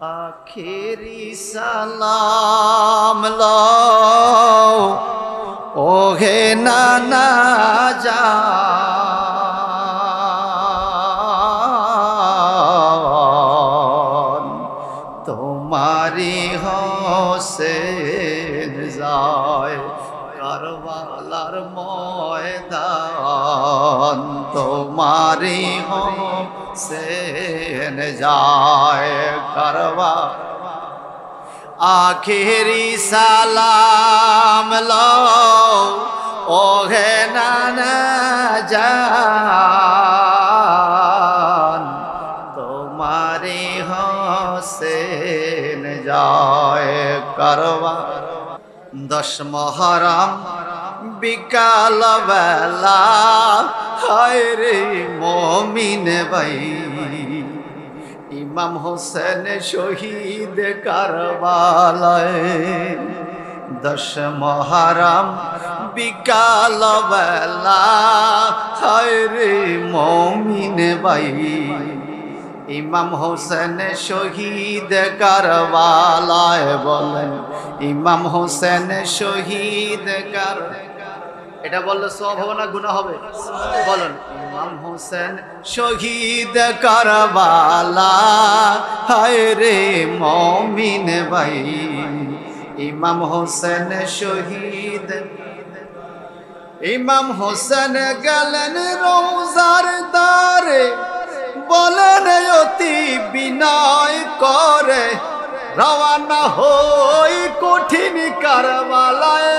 আখেরি সালাম লও ওহে নানা জান, তোমারি হোসেন যায় কারবালার ময়দান, তোমারি হোসেন যায় কারবালার। আখেরি সালাম লও ওহে নানা জান, তোমারি হোসেন যায় কারবালার। 10 মুহররম বিকাল বেলা হায় রে মুমিন ভাই, ইমাম হোসেন শহীদ কারবালায়। 10 মুহররম বিকাল বেলা হায় রে মুমিন ভাই, ইমাম হোসেন শহীদ কারবালায়। বলেন ইমাম হোসেন শহীদ কার, এটা বললে সওয়াব হবে না গুনাহ হবে? বলেন ইমাম হোসেন শহীদ কারবালা হায় রে মুমিন ভাই, ইমাম হোসেন শহীদ। ইমাম হোসেন গেলেন রওজার দ্বারে, বলেন অতি বিনয় করে রওয়ানা হই কঠিন কারবালায়।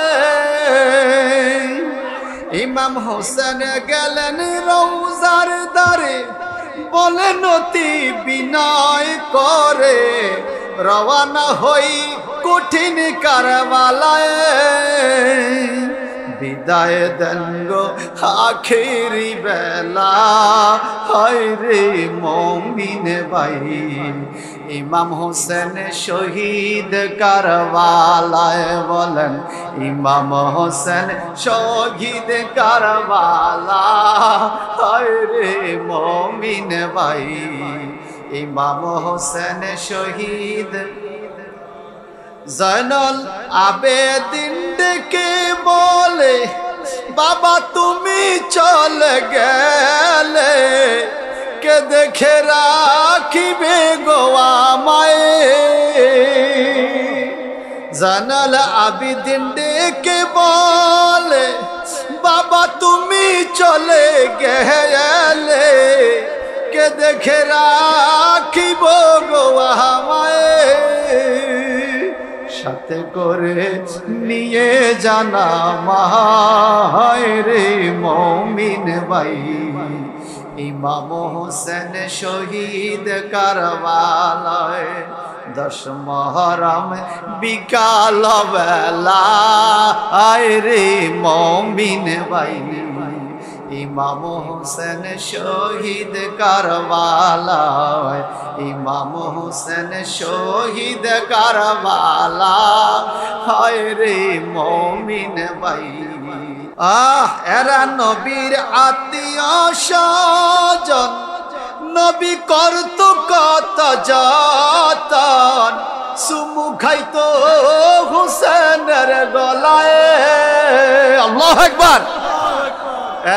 ইমাম হোসেন গেলেন রওজার দ্বারে, বলেন অতি বিনয় করে রওয়ানা হই কঠিন কারবালায়। বিদায় দেন গো আখেরি বেলা হায় রে মুমিন ভাই, ইমাম হোসেন শহীদ কারবালায়। বলেন ইমাম হোসেন শহীদ কারবালা হায় রে মুমিন ভাই, ইমাম হোসেন শহীদ। জয়নুল আবেদিন ডেকে বলে বাবা তুমি চলে গেলে, কে দেখে রাখিবে গো আমায়। জয়নুল আবেদিন ডেকে বলে বাবা তুমি চলে গেলে, কে দেখে রাখিব গো আমায়। সাথে করে নিয়ে জানা মায় রে মুমিন ভাই, ইমাম হোসেন শহীদ কারবালায়। 10 মুহররম বিকাল বেলা আয় রে মুমিন ভাই, ইমাম হোসেন শহীদ কারবালায়, ইমাম হোসেন শহীদ কারবালা হায় রে মুমিন ভাই। এরা নবীর আত্মীয় স্বজন, নবী করত কত যতন, সুমু খাইতো হুসেনের গলায়। আল্লাহু আকবার।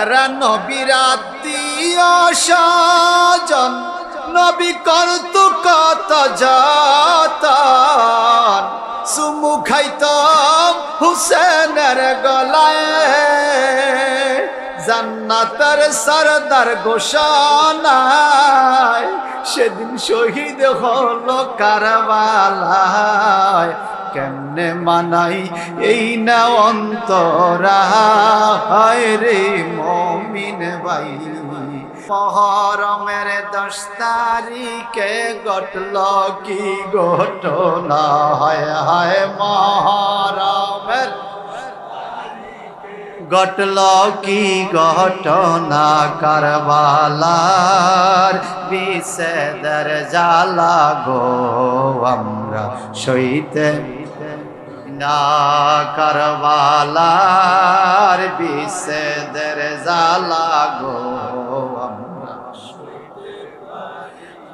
এরা নবীর আত্মীয় স্বজন, নবী করত কত যতন, সুমু খাইতাম হুসেনের গলায়। জান্নাতের সরদার ঘোষণায় সেদিন শহীদ হলো কারবালায়। কেমনে মানাই এই না অন্তরা হায় রে মুমিন ভাই। মুহররমের 10 তারিখে ঘটল কি ঘটনা, হায় হায় মুহররমের ঘটল কি ঘটনা, কারবালার বিষেদের জ্বালা গো আমরা সইতে না, কারবালার বিষেদের জ্বালা গো আমরা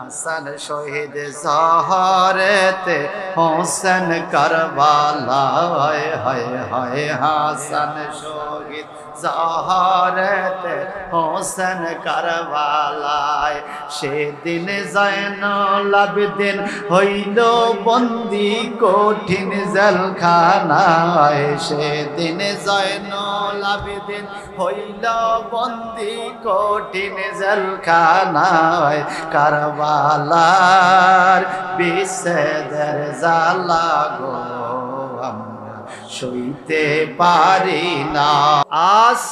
হাসান শহীদ জহরতে হোসেন কারবালা হায় হায় হায় হাসান শহীদ জহরতে হোসেন কারবালায় সেদিন জয়নুল আবেদিন হইল বন্দি কঠিন জেলখানায় সেদিন জয়নুল আবেদিন হইল বন্দি কঠিন জেলখানায় কারবালার বিষেদের জ্বালা গো আমরা সইতে পারি না। আজ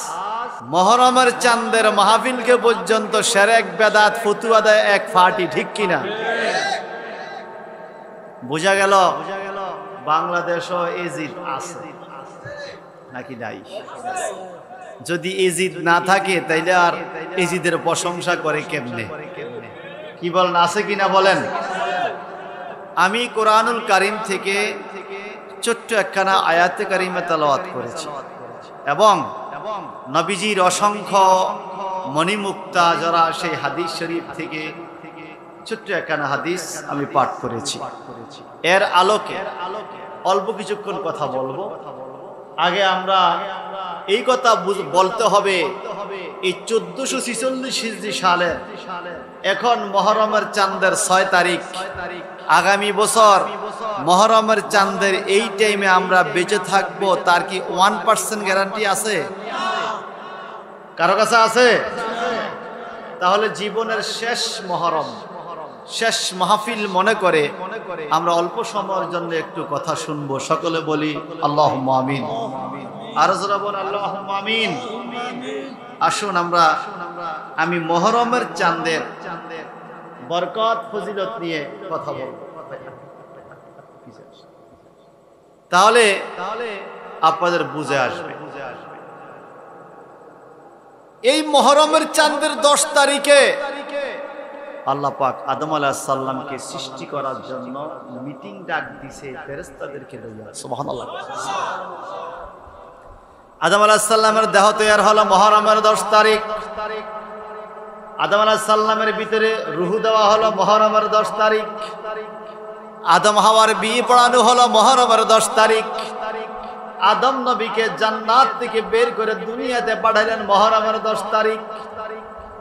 মুহররমের চাঁদের মাহফিলকে পর্যন্ত শিরক বেদাত ফতুয়া দেয় এক ফাটি, ঠিক কিনা? বোঝা গেল বাংলাদেশও এজিদ আছে নাকি নাই? যদি এজিদ না থাকে তাইলে আর এজিদের প্রশংসা করে কেমনে? কি বলেন, আছে কিনা বলেন? আমি কোরআনুল কারীম থেকে ছোট্ট একখানা আয়াতে কারিমা তেলাওয়াত করেছি এবং নবীজির অসংখ্য মণিমুক্তা যারা সেই হাদিস শরীফ থেকে ছোট্ট একখানা হাদিস আমি পাঠ করেছি। এর আলোকে অল্প কিছুক্ষণ কথা বলবো। আগে আমরা এই কথা বলতে হবে, এই 1446 হিজরি সালে এখন মুহররমের চাঁদের 6 তারিখ, আগামী বছর মুহররমের চাঁদের এই টাইমে আমরা বেঁচে থাকবো, তার কি 1% গ্যারান্টি আছে? কারো কাছে আছে? তাহলে জীবনের শেষ মুহররম, শেষ মাহফিল মনে করে আমরা অল্প সময়ের জন্য একটু কথা শুনবো। সকলে বলি আল্লাহুম্মা আমিন। আর যারা বলেন আল্লাহুম্মা আমিন। আসুন আমি মুহররমের চাঁদের বরকত ফজিলত নিয়ে কথা বলবো। তাহলে আপনাদের বুঝে আসবে। এই মুহররমের চাঁদের 10 তারিখে আল্লাহ পাক আদম আলাইহিস সালামকে সৃষ্টি করার জন্য মিটিং ডাক দিয়েছে ফেরেশতাদেরকে লইয়া। সুবহানাল্লাহ। আদম আলাইহিস সালামের দেহ তৈরি হলো মুহররমের 10 তারিখ। আদম আলাইহিস সালামের ভিতরে রূহ দেওয়া হলো মুহররমের 10 তারিখ। আদম হাওয়ার বিয়ে পড়ানো হলো মুহররমের 10 তারিখ। আদম নবীকে জান্নাত থেকে বের করে দুনিয়াতে পাঠালেন মুহররমের 10 তারিখ।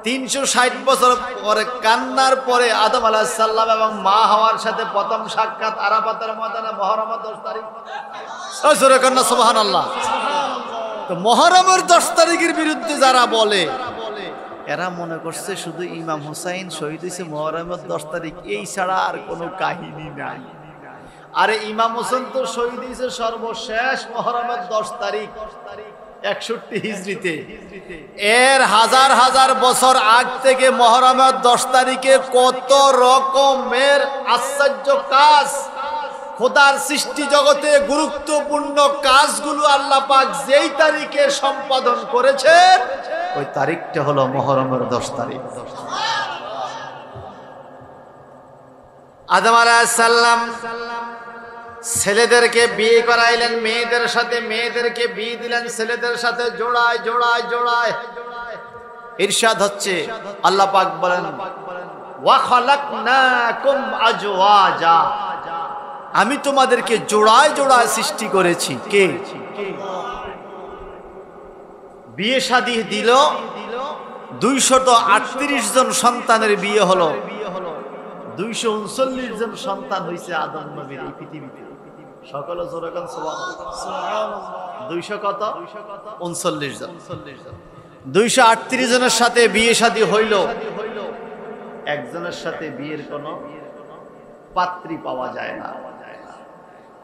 360 বছর পরে কান্নার পরে আদম আলাইহিস সালাম এবং মা হাওয়ার সাথে প্রথম সাক্ষাৎ আরাফাতের ময়দানে মুহররমের 10 তারিখ। সূরা কন্যা সুবহানাল্লাহ। তো মুহররমের 10 তারিখের বিরুদ্ধে যারা বলে, এরা মনে করছে শুধু ইমাম হুসাইন শহীদ হয়েছে মুহররমের 10 তারিখ, এই ছাড়া আর কোনো কাহিনী নাই। আরে ইমাম হোসেন তো শহীদ হয়েছে সর্বশেষ মুহররমের 10 তারিখ 61 হিজরিতে। এর হাজার হাজার বছর আগ থেকে মুহররমের 10 তারিখে কত রকমের আশ্চর্য কাজ, খোদার সৃষ্টি জগতে গুরুত্বপূর্ণ কাজগুলো আল্লাহ পাক যেই তারিখে সম্পাদন করেছেন, ওই তারিখটা হলো মুহররমের 10 তারিখ। আদম আলাইহিস সালাম ছেলেদেরকে বিয়ে করাইলেন মেয়েদের সাথে, মেয়েদেরকে বিয়ে দিলেন ছেলেদের সাথে, জোড়ায় জোড়ায় জোড়ায়। ইরশাদ হচ্ছে, আল্লাহ পাক বলেন ওয়া খালাকনাকুম আজওয়াজা, আমি তোমাদেরকে জোড়ায় জোড়ায় সৃষ্টি করেছি। কে? বিয়ে শাদী দিল, 238 জন সন্তানের বিয়ে হলো, 239 জন সন্তান হয়েছে আদম নবীর এই পৃথিবীতে। সকল জোরে গান সুবহানাল্লাহ। 200 কত? 39 জন। 238 জনের সাথে বিয়ে শাদী হইল, একজনের সাথে বিয়ের কোনো পাত্রী পাওয়া যায় না।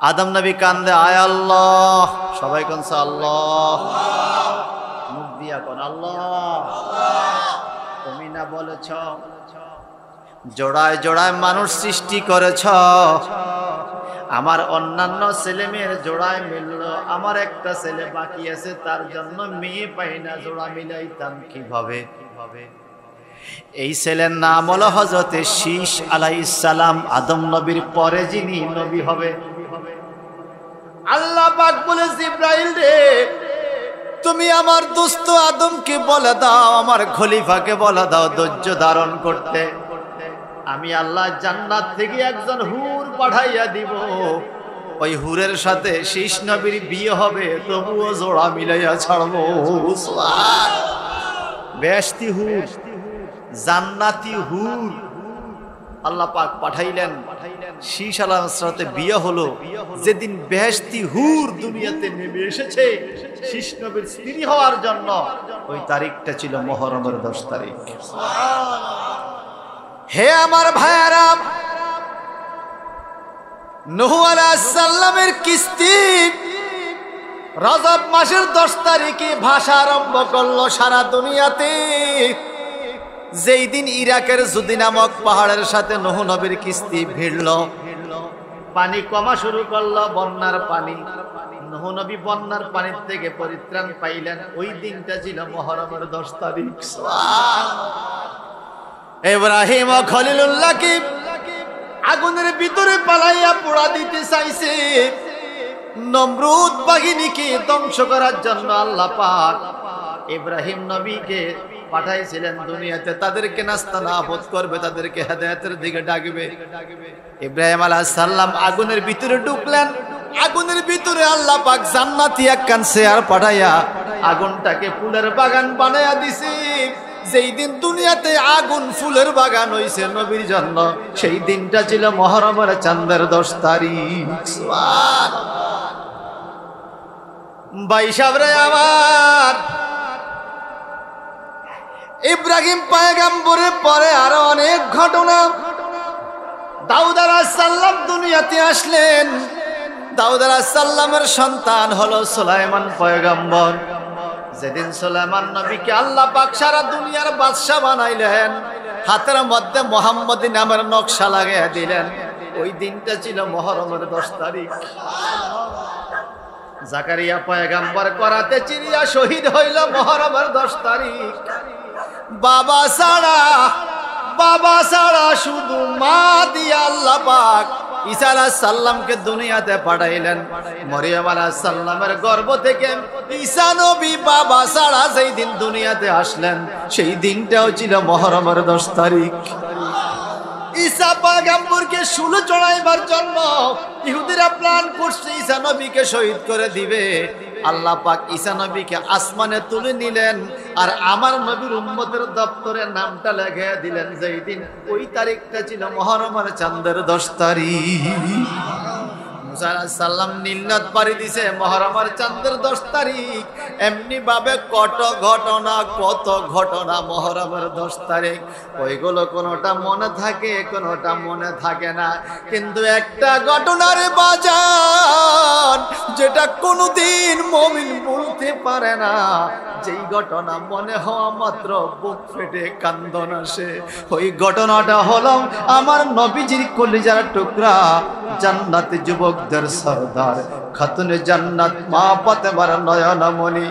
আদম নবী কান্দে, আয় আল্লাহ, সবাই কানছে আল্লাহ, মুখ দিয়া কোন আল্লাহ, তুমি না বলেছ জোড়ায় জোড়ায় মানুষ সৃষ্টি করেছ, আমার অন্যান্য ছেলে মেয়ের জোড়ায় মিলল, আমার একটা ছেলে বাকি আছে, তার জন্য মেয়ে পাই না, জোড়া মিলাইতাম কিভাবে? এই ছেলের নাম হলো হযরতে শীস আলাইহিস সালাম, আদম নবীর পরে যিনি নবী হবে। আল্লাহ পাক বলে, জিবরাইল রে, তুমি আমার দোস্ত আদমকে বলে দাও, আমার খলিফাকে বলে দাও ধৈর্য ধারণ করতে। আমি আল্লাহ জান্নাত থেকে একজন হুর পাঠাইয়া দিব, ওই হুরের সাথে শীষ নবীর বিয়ে হবে, তবুও জোড়া মিলাইয়া ছাড়বো। বেহেশতি হুর, জান্নাতি হুর আল্লাহ পাক পাঠাইলেন। শীষ আলাইহিস সালাতে বিয়ে হলো। যেদিন বেহেশতি হুর দুনিয়াতে নেমে এসেছে শীষ নবীর স্ত্রী হওয়ার জন্য, ওই তারিখটা ছিল মুহররমের 10 তারিখ। হে আমার ভাইয়ারা, নূহ আলাইহিস সালামের কিস্তি রজব মাসের 10 তারিখে ভাষা আরম্ভ করলো সারা দুনিয়াতে। যেই দিন ইরাকের জুদি নামক পাহাড়ের সাথে নূহ নবীর কিস্তি ভিড়ল, পানি কমা শুরু করলো, বন্যার পানি। নূহ নবী বন্যার পানির থেকে পরিত্রাণ পাইলেন। ওই দিনটা ছিল মুহররমের 10 তারিখ। ইব্রাহিম ও খলিলুল্লাহকে আগুনের ভিতরে পালাইয়া পোড়া দিতে চাইছে। নমরুদ বাহিনীকে ধ্বংস করার জন্য আল্লাহ পাক ইব্রাহিম নবীকে পাঠাইছিলেন দুনিয়াতে, তাদেরকে নাস্তানাবুদ করবে, তাদেরকে হেদায়েতের দিকে ডাকবে। ইব্রাহিম আলাইহিস সালাম আগুনের ভিতরে ঢুকলেন। আগুনের ভিতরে আল্লাহ পাক জান্নাতি একখান চেয়ার পাঠাইয়া আগুনটাকে ফুলের বাগান বানায়া দিছে। যেই দিন দুনিয়াতে আগুন ফুলের বাগান হইছে নবীর জন্য, সেই দিনটা ছিল মুহররমের চাঁদের 10 তারিখ। ভাই সাহেবরে আমার, ইব্রাহিম পয়গম্বরের পরে আরো অনেক ঘটনা। দাউদ আলাইহিস সালাম দুনিয়াতে আসলেন। দাউদ আলাইহিস সালামের সন্তান হলো সুলাইমান পয়গম্বর। যেদিন সুলাইমান নবীকে আল্লাহ পাক সারা দুনিয়ার বাদশা বানাইলেন, হাতের মধ্যে মুহাম্মদী নামের নকশা লাগাইয়া দিলেন, ওই দিনটা ছিল মুহররমের 10 তারিখ। জাকারিয়া পয়গম্বর করাতে চিরিয়া শহীদ হইল মুহররমের 10 তারিখ। বাবা ছাড়া শুধু মা দিয়া আল্লাহ পাক ঈসা আলাইহিস সালামকে দুনিয়াতে পাঠাইলেন। মরিয়ম আলাইহিস সালামের গর্ভ থেকে ঈসা নবী বাবা ছাড়া যেই দিন দুনিয়াতে আসলেন, সেই দিনটাও ছিল মুহররমের 10 তারিখ। ঈসা পয়গম্বরকে শুল চড়াইবার জন্য ইহুদিরা প্ল্যান করছে ঈসা নবীকে শহীদ করে দিবে। আল্লাহ পাক ঈসা নবীকে আসমানে তুলে নিলেন, আর আমার নবীর উম্মতের দপ্তরে নামটা লিখে দিলেন। যেই দিন, ওই তারিখটা ছিল মুহররমের চাঁদের 10 তারিখ। মুসা আলাইহিস সালাম নীলনদ পাড়ি দিছে মুহররমের চাঁদের 10 তারিখ। এমনি ভাবে কত ঘটনা মুহররমের 10 তারিখ। ওইগুলো কোনোটা মনে থাকে, কোনোটা মনে থাকে না, কিন্তু একটা ঘটনার বাজান যেটা কোনোদিন মুমিন বলতে পারে না, যেই ঘটনা মনে হওয়া মাত্র বুক ফেটে কান্দন আসে। ওই ঘটনাটা হলো আমার নবীজির কলিজার টুকরা, জান্নাতি যুবকদের সরদার, খাতুনে জান্নাত মা ফাতেমার নয়নমণি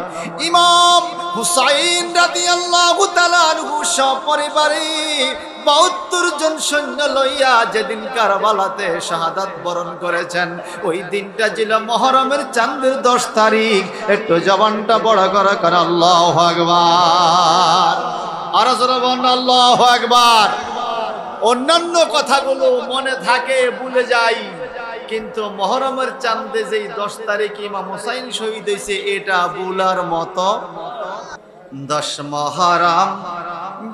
ইমাম হুসাইন রাদিয়াল্লাহু তাআলা আনহু সপরিবারে ৭২ জন সৈন্য লইয়া যেদিন কারবালাতে শাহাদাত বরণ করেছেন, ওই দিনটা ছিল মুহররমের চাঁদের 10 তারিখ। একটু জবানটা বড় করে কার আল্লাহু আকবার, আর জোরে বলুন আল্লাহু আকবার। অন্যান্য কথাগুলো মনে থাকে, ভুলে যাই, কিন্তু মুহররমের চাঁদে যেই 10 তারিখ ইমাম হুসাইন শহীদ হয়েছে, এটা ভুলার মতো। 10 মুহররম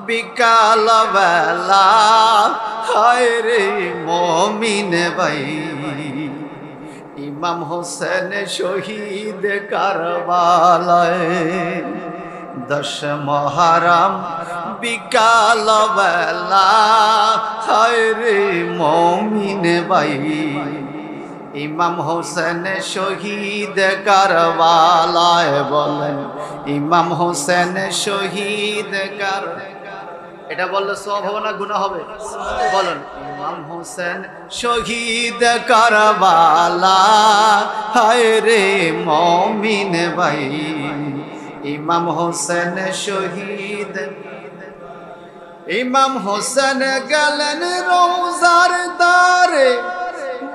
বিকাল বেলা, হায় রে মুমিন ভাই, ইমাম হোসেন শহীদ কারবালায়। 10 মুহররম বিকাল বেলা, হায় রে মুমিন ভাই, ইমাম হোসেন শহীদ কারবালায়। বলেন ইমাম হোসেন শহীদ কার, এটা বললে সওয়াব হবে না গুনাহ হবে? বলেন ইমাম হোসেন শহীদ কারবালা, হায় রে মুমিন ভাই, ইমাম হোসেন শহীদ। ইমাম হোসেন গেলেন রওজার দ্বারে,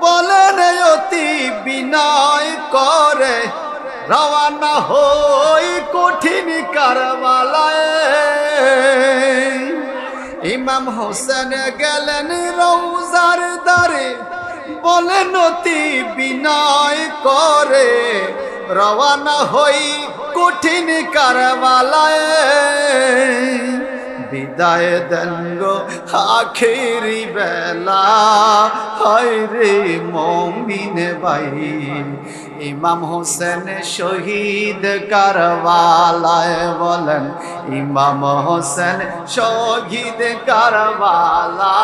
বলেন অতি বিনয় করে, রওনা হই কঠিন কারবালায়। ইমাম হোসেন গেলেন রওজার দ্বারে, বলেন অতি বিনয় করে, রওয়ানা হই কঠিন কারবালায়। বিদায় দেন গো আখেরি বেলা, হায় রে মুমিন ভাই। ইমাম হোসেন শহীদ কারবালায়, বলেন ইমাম হোসেন শহীদ কারবালা,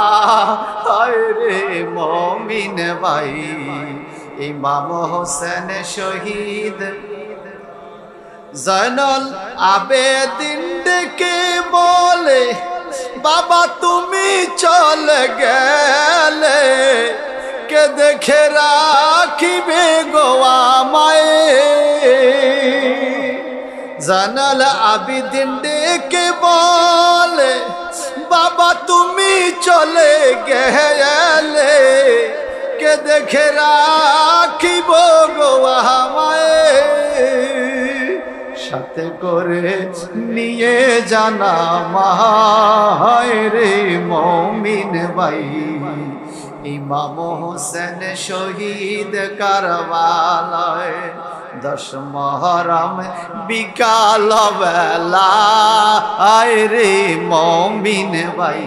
হায় রে মুমিন ভাই। ইমাম হোসেন শহীদ। জয়নুল আবেদিন ডেকে বলে, বাবা তুমি চলে গেলে, কে দেখে রাখিবে গো আমায়। জয়নুল আবেদিন ডেকে বলে, বাবা তুমি চলে গেলে, কে দেখে রাখিব গো আমায়। সাথে করে নিয়ে জানা মায় রে মুমিন ভাই। ইমাম হোসেন শহীদ কারবালায়, 10 মুহররম বিকাল বেলা, আয় রে মুমিন ভাই।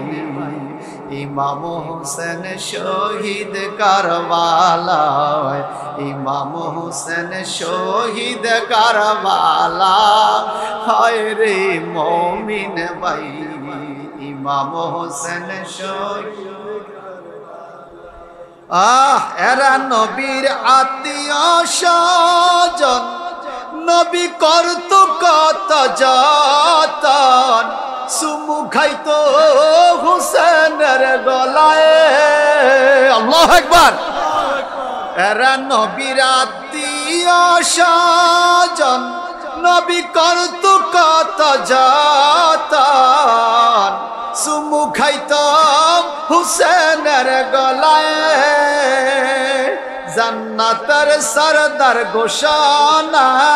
ইমাম হোসেন শহীদ কারবালায়, ইমাম হোসেন শহীদ কারবালা, হায় রে মুমিন ভাই। ইমাম হোসেন শহীদ। এরা নবীর আত্মীয় স্বজন, নবী করত কত যতন, সুমু খাইতো হুসেনের গলায়। আল্লাহু আকবার। এরা নবীর আত্মীয় স্বজন, নবী করত কত যতন, সুমু খাইতো হুসেনের গলায়। জান্নাতের সরদার ঘোষণায়,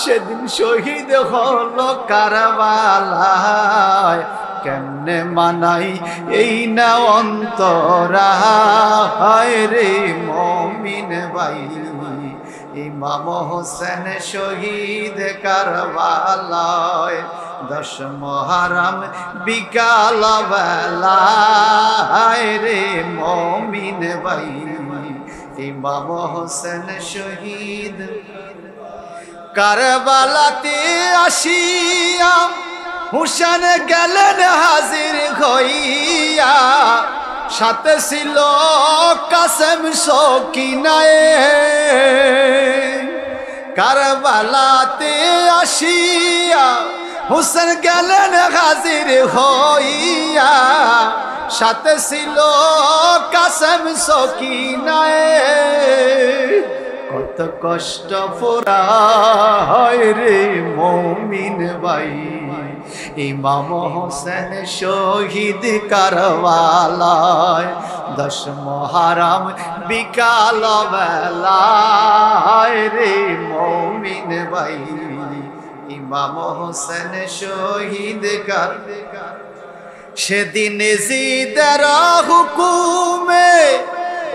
সেদিন শহীদ হলো কারবালায়। কেমনে মানাই এই না অন্তরা, হায় রে মুমিন ভাই। ইমাম হোসেন শহীদ কারবালায়, 10 মুহররম বিকাল বেলা, হায় রে মুমিন ভাই। ইমাম হোসেন শহীদ। কারবালাতে আসিয়া হুসেন গেলেন হাজির হইয়া, সাথে ছিল কাসেম সকিনায়ে। কারবালাতে আসিয়া হুসেন গেলেন হাজির হইয়া, সাথে ছিল কাসেম সকিনায়ে। কত কষ্ট পোড়ায় রে মুমিন ভাই। ইমাম হোসেন শহীদ কারবালায়, 10 মুহররম বিকাল বেলা, রে মুমিন ভাই। ইমাম হোসেন শহীদ কারবালায়। সেদিন জিদের হুকুমে,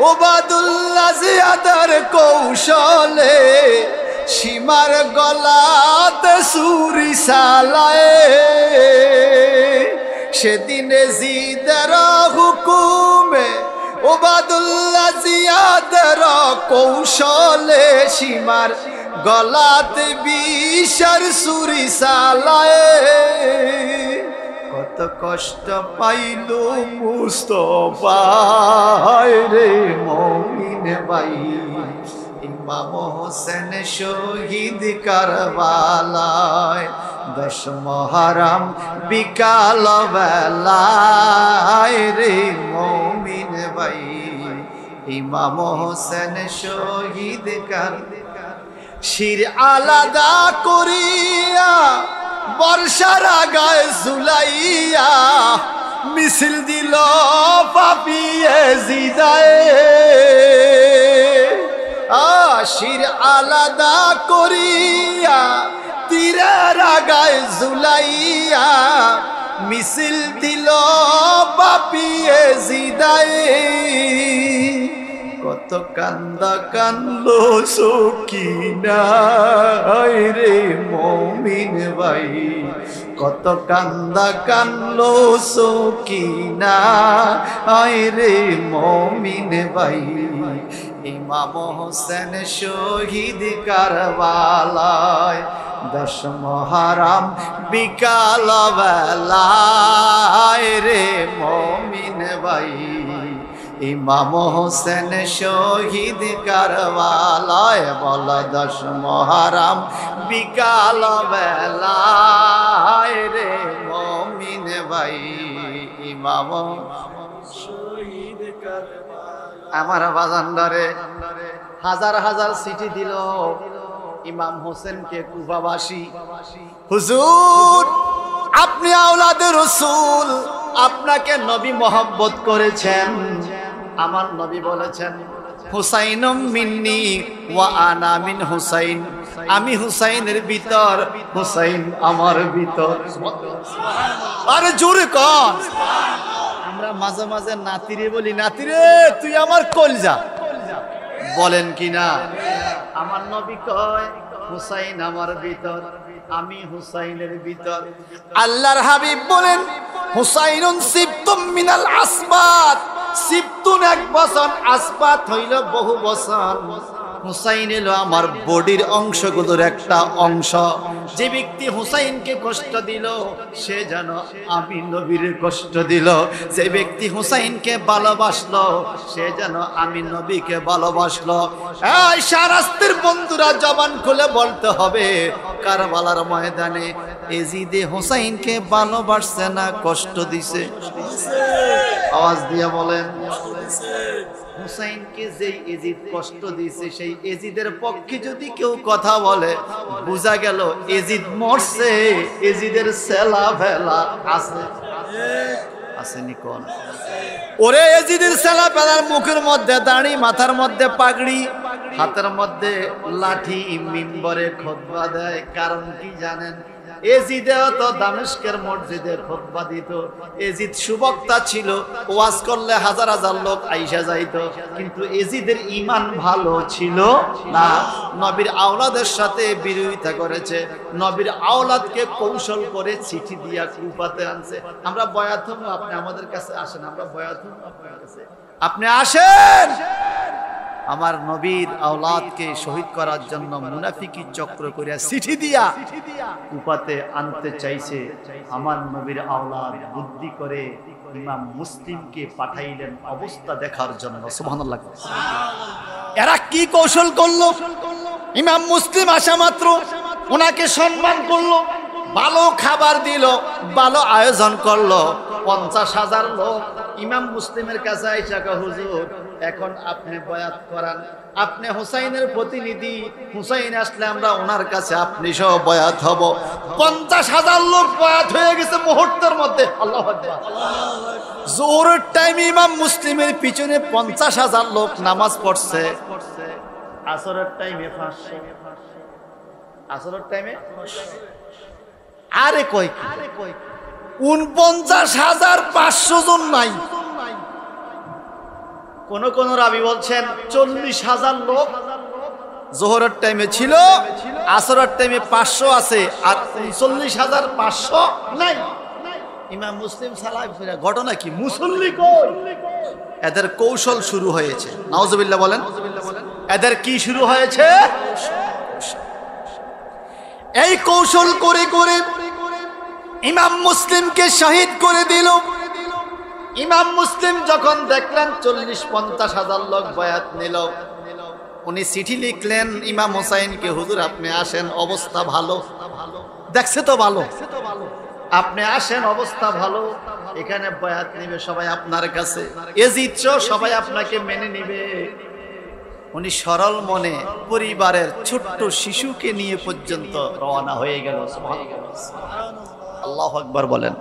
ওবাদুল্লাহ জিয়াদের কৌশলে, সীমার গলাতে ছুরি চালায়। সেদিন জিদের হুকুমে, ওবাদুল্লাহ জিয়াদের কৌশলে, সীমার গলাতে বিষের ছুরি চালায়। কত কষ্ট পাইল মুস্তাফা, রে মুমিন ভাই। ইমাম হোসেন শহীদ কারবালায়, 10 মুহররম বিকাল বেলা, রে মুমিন ভাই। ইমাম হোসেন শহীদ কারবালায়। শির আলাদা করিয়া বর্ষার আগায় ঝুলাইয়া, মিছিল দিল পাপিয়ে জিদায়ে। শির আলাদা করিয়া তীরের আগায় ঝুলাইয়া, মিছিল দিল বাপিয়ে জিদায়ে কত কান্দা কান্দলো সকিনা রে মুমিন ভাই কত কান্দা কান্দলো সকিনা রে মুমিন ভাই ইমাম হোসেন শহীদ কারবালায় 10 মুহররম বিকাল বেলায় রে মুমিন ভাই ইমাম হোসেন শহীদ কারবালায় বল 10 মুহররম বিকাল বেলায় রে মুমিন ভাই ইমাম শহীদ কারবালায় আমার বাজানদারে হাজার হাজার চিঠি দিল ইমাম হোসেনকে কুফাবাসী হুজুর আপনি আওলাদে রাসূল আপনাকে নবী মহব্বত করেছেন আমার নবী বলেছেন হুসাইনুম মিন্নি ওয়া আনা মিন হুসাইন আমি হুসাইনের ভিতর হুসাইন আমার ভিতর আরে জোরে কর আমরা মাঝে মাঝে নাতিরে বলি নাতিরে তুই আমার কলজা বলেন কিনা আমার নবী কয় হুসাইন আমার ভিতর আমি হুসাইনের ভিতর আল্লাহর হাবিব বলেন হুসাইনুন সিবতুম মিনাল আসবাত সিবতুন এক বচন আসবাত হইল বহু বচন হুসাইন হলো আমার বডির অংশগুলোর একটা অংশ যে ব্যক্তি হুসাইনকে কষ্ট দিল সে যেন আমি নবীর কষ্ট দিল যে ব্যক্তি হুসাইনকে ভালোবাসলো সে যেন আমি নবীকে ভালোবাসলো এই শাহরাস্তির বন্ধুরা জবান খুলে বলতে হবে কারবালার ময়দানে এজিদে হুসাইনকে ভালোবাসছে না কষ্ট দিছে আওয়াজ দিয়ে বলেন হুসাইনকে যেই এজিদ কষ্ট দিয়েছে সেই এজিদের পক্ষে যদি কেউ কথা বলে বোঝা গেল এজিদ মরছে এজিদের সেলা ফেলা আছে আসেনি কোন ওরে এজিদের সেলা ফেলার মুখের মধ্যে দাড়ি মাথার মধ্যে পাগড়ি হাতের মধ্যে লাঠি মিম্বরে খুতবা দেয় কারণ কি জানেন এজিদেও তো দামেস্কের মসজিদে খুতবা দিত এজিদ সুবক্তা ছিল ওয়াজ করলে হাজার হাজার লোক আইসা যাইতো কিন্তু এজিদের ঈমান ভালো ছিল না নবীর আওলাদের সাথে বিরোধিতা করেছে নবীর আওলাদকে কৌশল করে চিঠি দিয়া কুফাতে আনছে আমরা বয়াত হব আপনি আমাদের কাছে আসেন আমরা বয়াত হব আপনার কাছে আপনি আসেন আমার নবীর আওলাদকে শহীদ করার জন্য মুনাফিকি চক্র করে চিঠি দিয়া কুফাতে আনতে চাইছে আমার নবীর আওলাদ বুদ্ধি করে ইমাম মুসলিমকে পাঠাইলেন অবস্থা দেখার জন্য সুবহানাল্লাহ এরা কি কৌশল করলো ইমাম মুসলিম আসা মাত্র ওনাকে সম্মান করলো ভালো খাবার দিল ভালো আয়োজন করলো 50,000 লোক ইমাম মুসলিমের কাছে আইসা কয় হুজুর এখন আপনি বয়াত করান আপনি হুসাইনের প্রতিনিধি হুসাইন আসলে আমরা ওনার কাছে আপনি সহ বয়াত হব 50,000 লোক বয়াত হয়ে গেছে মুহূর্তের মধ্যে আল্লাহু আকবার জোহরের টাইমে ইমাম মুসলিমের পিছনে 50,000 লোক নামাজ পড়ছে আসরের টাইমে 500 আসরের টাইমে আরে কয় কি 49,500 জন নাই কোন কোন রাবি বলছেন 40,000 লোক জোহরের টাইমে ছিল আসরের টাইমে 500 আছে আর 39,500 নাই ইমাম মুসলিম সালাম ফিরা ঘটনা কি মুসল্লি কই এদের কৌশল শুরু হয়েছে নাউজুবিল্লাহ বলেন এদের কি শুরু হয়েছে এই কৌশল করে করে ইমাম মুসলিমকে শহীদ করে দিল ইমাম মুসলিম যখন দেখলেন 40-50,000 লোক বয়াত নিল উনি চিঠি লিখলেন ইমাম হুসাইনকে হুজুর আপনি আসেন অবস্থা ভালো দেখছে তো ভালো আপনি আসেন অবস্থা ভালো এখানে বয়াত নিবে সবাই আপনার কাছে এজিদ সবাই আপনাকে মেনে নিবে উনি সরল মনে পরিবারের ছোট্ট শিশুকে নিয়ে পর্যন্ত রওনা হয়ে গেল সুবহানাল্লাহ আল্লাহু আকবার বলেন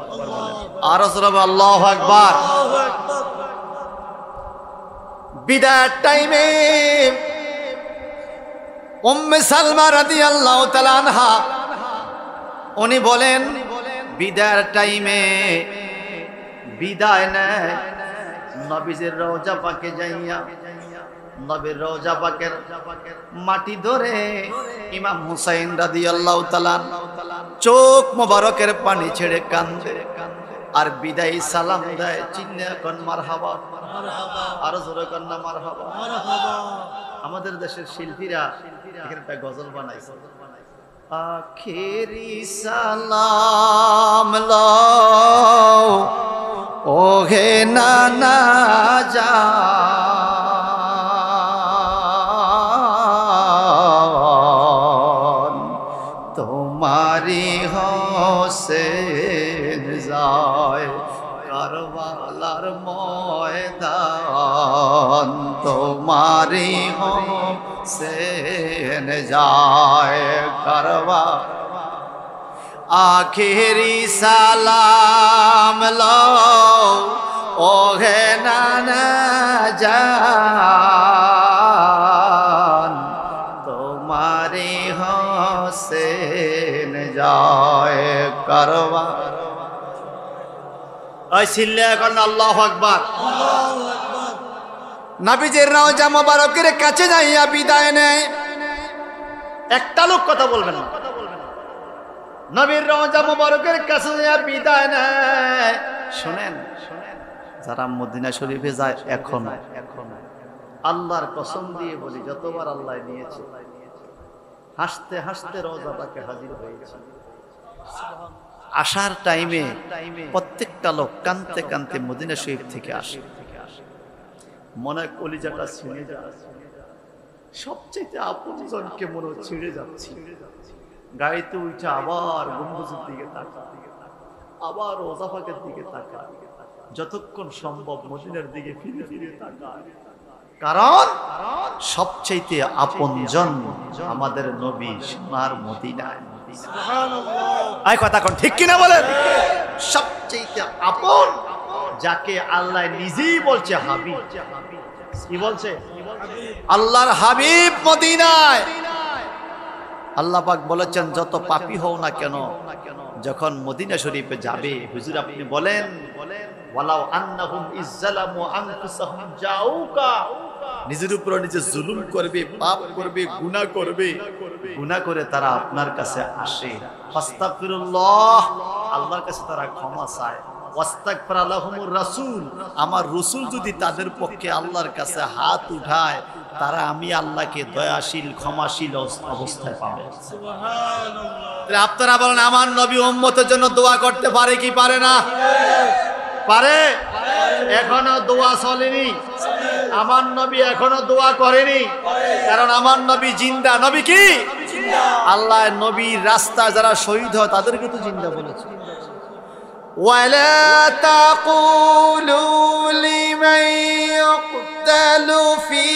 আর জোরে আল্লাহু আকবার বিদায়ের টাইমে উম্মে সালমা রাদিয়াল্লাহু তাআলা আনহা উনি বলেন বিদায়ের টাইমে বিদায় নেয় নবীজির রওজা পাকে যাইয়া নবীর রওজা পাকের মাটি ধরে ইমাম হুসাইন রাদিয়াল্লাহু তাআলা চোখ মোবারকের পানি ছেড়ে কান্দে আর বিদায়ী সালাম দেয়। চিন্না কোন মারহাবা, আর জোরে কোন না মারহাবা। আমাদের দেশের শিল্পীরা এখানে একটা গজল বানাইছে, আখেরি সালাম লও ওহে নানা জান, তোমারি হোসেন যায় কারবালার ময়দান, তোমারি হোসেন যায় কারবালা। আখেরি সালাম লও ওহে নানা জান, তোমারি হোসেন যায় কারবালা। ওই সিল্লে এখন আল্লাহু আকবার। নবীজির রওজা মোবারকের কাছে যাইয়া বিদায় নেয়। একটা লোক কথা বলবেন না। নবীর রওজা মোবারকের কাছে যাইয়া বিদায় নেয়। শুনেন, যারা মদিনা শরীফে যায় এখন আল্লাহর কসম দিয়ে বলি, যতবার আল্লাহ নিয়েছে হাসতে হাসতে রওজাটাকে হাজির হয়েছে। আসার টাইমে প্রত্যেকটা লোক কানতে কানতে মদিনা শরীফ থেকে আসে। মনে হয় কলিজাটা ছিঁড়ে যায়, সবচেয়ে আপনজনকে মনে ছিঁড়ে যাচ্ছে। গাড়িতে উঠে আবার গম্বুজের দিকে তাকায়, আবার রওজা পাকের দিকে তাকায়, যতক্ষণ সম্ভব মদিনার দিকে ফিরে ফিরে তাকায়। কারণ সবচেয়ে আপনজন আমাদের নবী সোনার মদিনায়। আয় কথা কোন ঠিক কিনা বলেন? সবচেয়ে আপন যাকে আল্লাহ নিজেই বলছে হাবিব। কি বলছে? আল্লাহর হাবিব মদিনায়। আল্লাহ পাক বলেছেন যত পাপী হও না কেন, যখন মদিনা শরীফে যাবে, হুজুর আপনি বলেন ওয়ালাউ আন্নাহুম ইজ্জালামু আনফুসাহুম জাউকা, নিজের উপর নিজে জুলুম করবে, পাপ করবে, গুনাহ করবে, গুনাহ করে তারা আপনার কাছে আসে, ফাস্তাগফিরুল্লাহ, আল্লাহর কাছে তারা ক্ষমা চায়, ওয়াস্তাগফির লাহুমুর রাসূল, আমার রাসূল যদি তাদের পক্ষে আল্লাহর কাছে হাত উঠায়, তারা আমি আল্লাহকে দয়াশীল ক্ষমাশীল অবস্থায় পাবে। সুবহানাল্লাহ। আপনারা বলেন আমার নবী উম্মতের জন্য দোয়া করতে পারে কি পারে না? পারে। এখনো দোয়া চলেনি, আমার নবী এখনো দোয়া করেনি, কারণ আমার নবী জিন্দা। নবী কি? আল্লাহ নবীর রাস্তা যারা শহীদ হয় তাদেরকে তো জিন্দা বলেছে। ولا تقولوا لمن يقتل في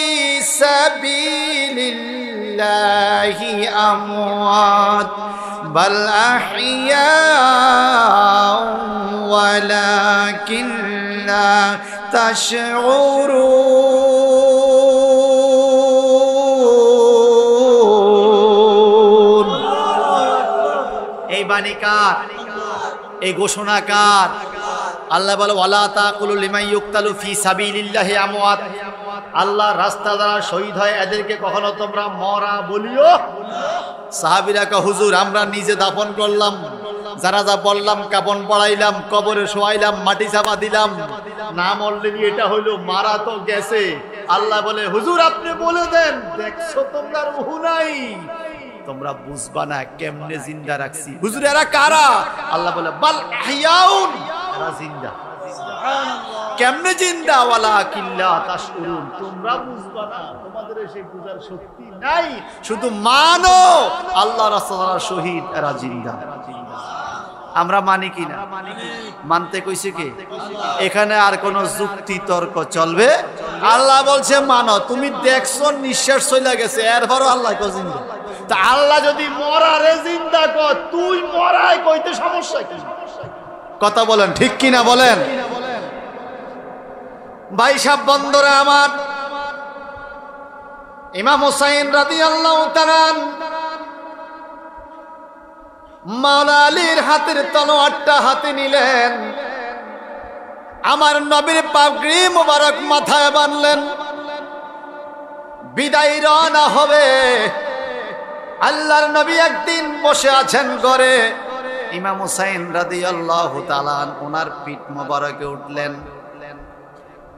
سبيل الله أموات بل أحياء ولكن لا تشعرون। এই বাণী কার? এই ঘোষণা কার? আল্লাহ বলে ওয়ালা তাকুলু লিমান ইউকতালু ফি সাবিলিল্লাহি আমওয়াত, আল্লাহর রাস্তা যারা শহীদ হয় এদেরকে কখনো তোমরা মরা বলিও। সাহাবীরা কয় হুজুর আমরা নিজে দাফন করলাম, জানাজা পড়লাম, কাফন পড়াইলাম, কবরে শোয়াইলাম, মাটি চাপা দিলাম, না মরলেনি এটা হইলো, মারা তো গেছে। আল্লাহ বলে হুজুর আপনি বলে দেন, দেখছো তোমরা রূহ নাই, তোমরা বুঝবা না কেমনে জিন্দা রাখছি। হুজুর এরা কারা? আল্লাহ বলে বাল আহইয়াউন, এরা জিন্দা। সুবহানাল্লাহ। কেমনে জিন্দা? ওয়ালাকিন লা তাশউরুন, তোমরা বুঝবা না, তোমাদের সেই বুঝার শক্তি নাই। শুধু মানো আল্লাহ রাসূল শহীদ, এরা জিন্দা। আমরা মানি কি না? মানতে কইছে কি? এখানে আর কোন যুক্তি তর্ক চলবে? আল্লাহ বলছে মানো। তুমি দেখছো নিঃশ্বাস চলে গেছে, এরপরও আল্লাহ কো জিন্দা। তা আল্লাহ যদি মরারে জিন্দা কর, তুই মরাই কইতে সমস্যা কি? কথা বলেন ঠিক কি না বলেন? ভাই সাহেব বন্ধুরা আমার, ইমাম হুসাইন রাদিয়াল্লাহু তাআলা মাওলা আলীর হাতের তলোয়ারটা হাতে নিলেন, আমার নবীর পাগড়ি মোবারক মাথায় বাঁধলেন, বিদায় রওনা হবে। আল্লাহর নবী একদিন বসে আছেন ঘরে, ইমাম হুসাইন রাদিয়াল্লাহু তাআলা ওনার পিঠ মোবারকে উঠলেন।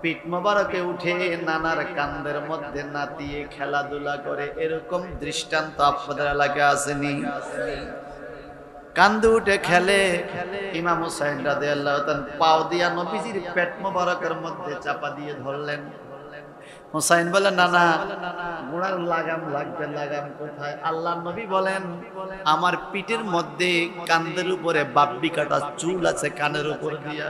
পিঠ মোবারকে উঠে নানার কান্দের মধ্যে নাতিয়ে খেলাধুলা করে, এরকম দৃষ্টান্ত আপনাদের এলাকায় আসেনি? কান্দে উঠে খেলে। ইমাম হুসাইন রাদিয়াল্লাহু তাআলা পাও দিয়া নবীজির পেট মোবারকের মধ্যে চাপা দিয়ে ধরলেন। হুসাইন বলে, নানা গোড়ার লাগাম লাগবে, লাগাম কোথায়? আল্লাহর নবী বলেন, আমার পিঠের মধ্যে কান্দের উপরে বাব্বি কাটা চুল আছে, কানের উপর দিয়া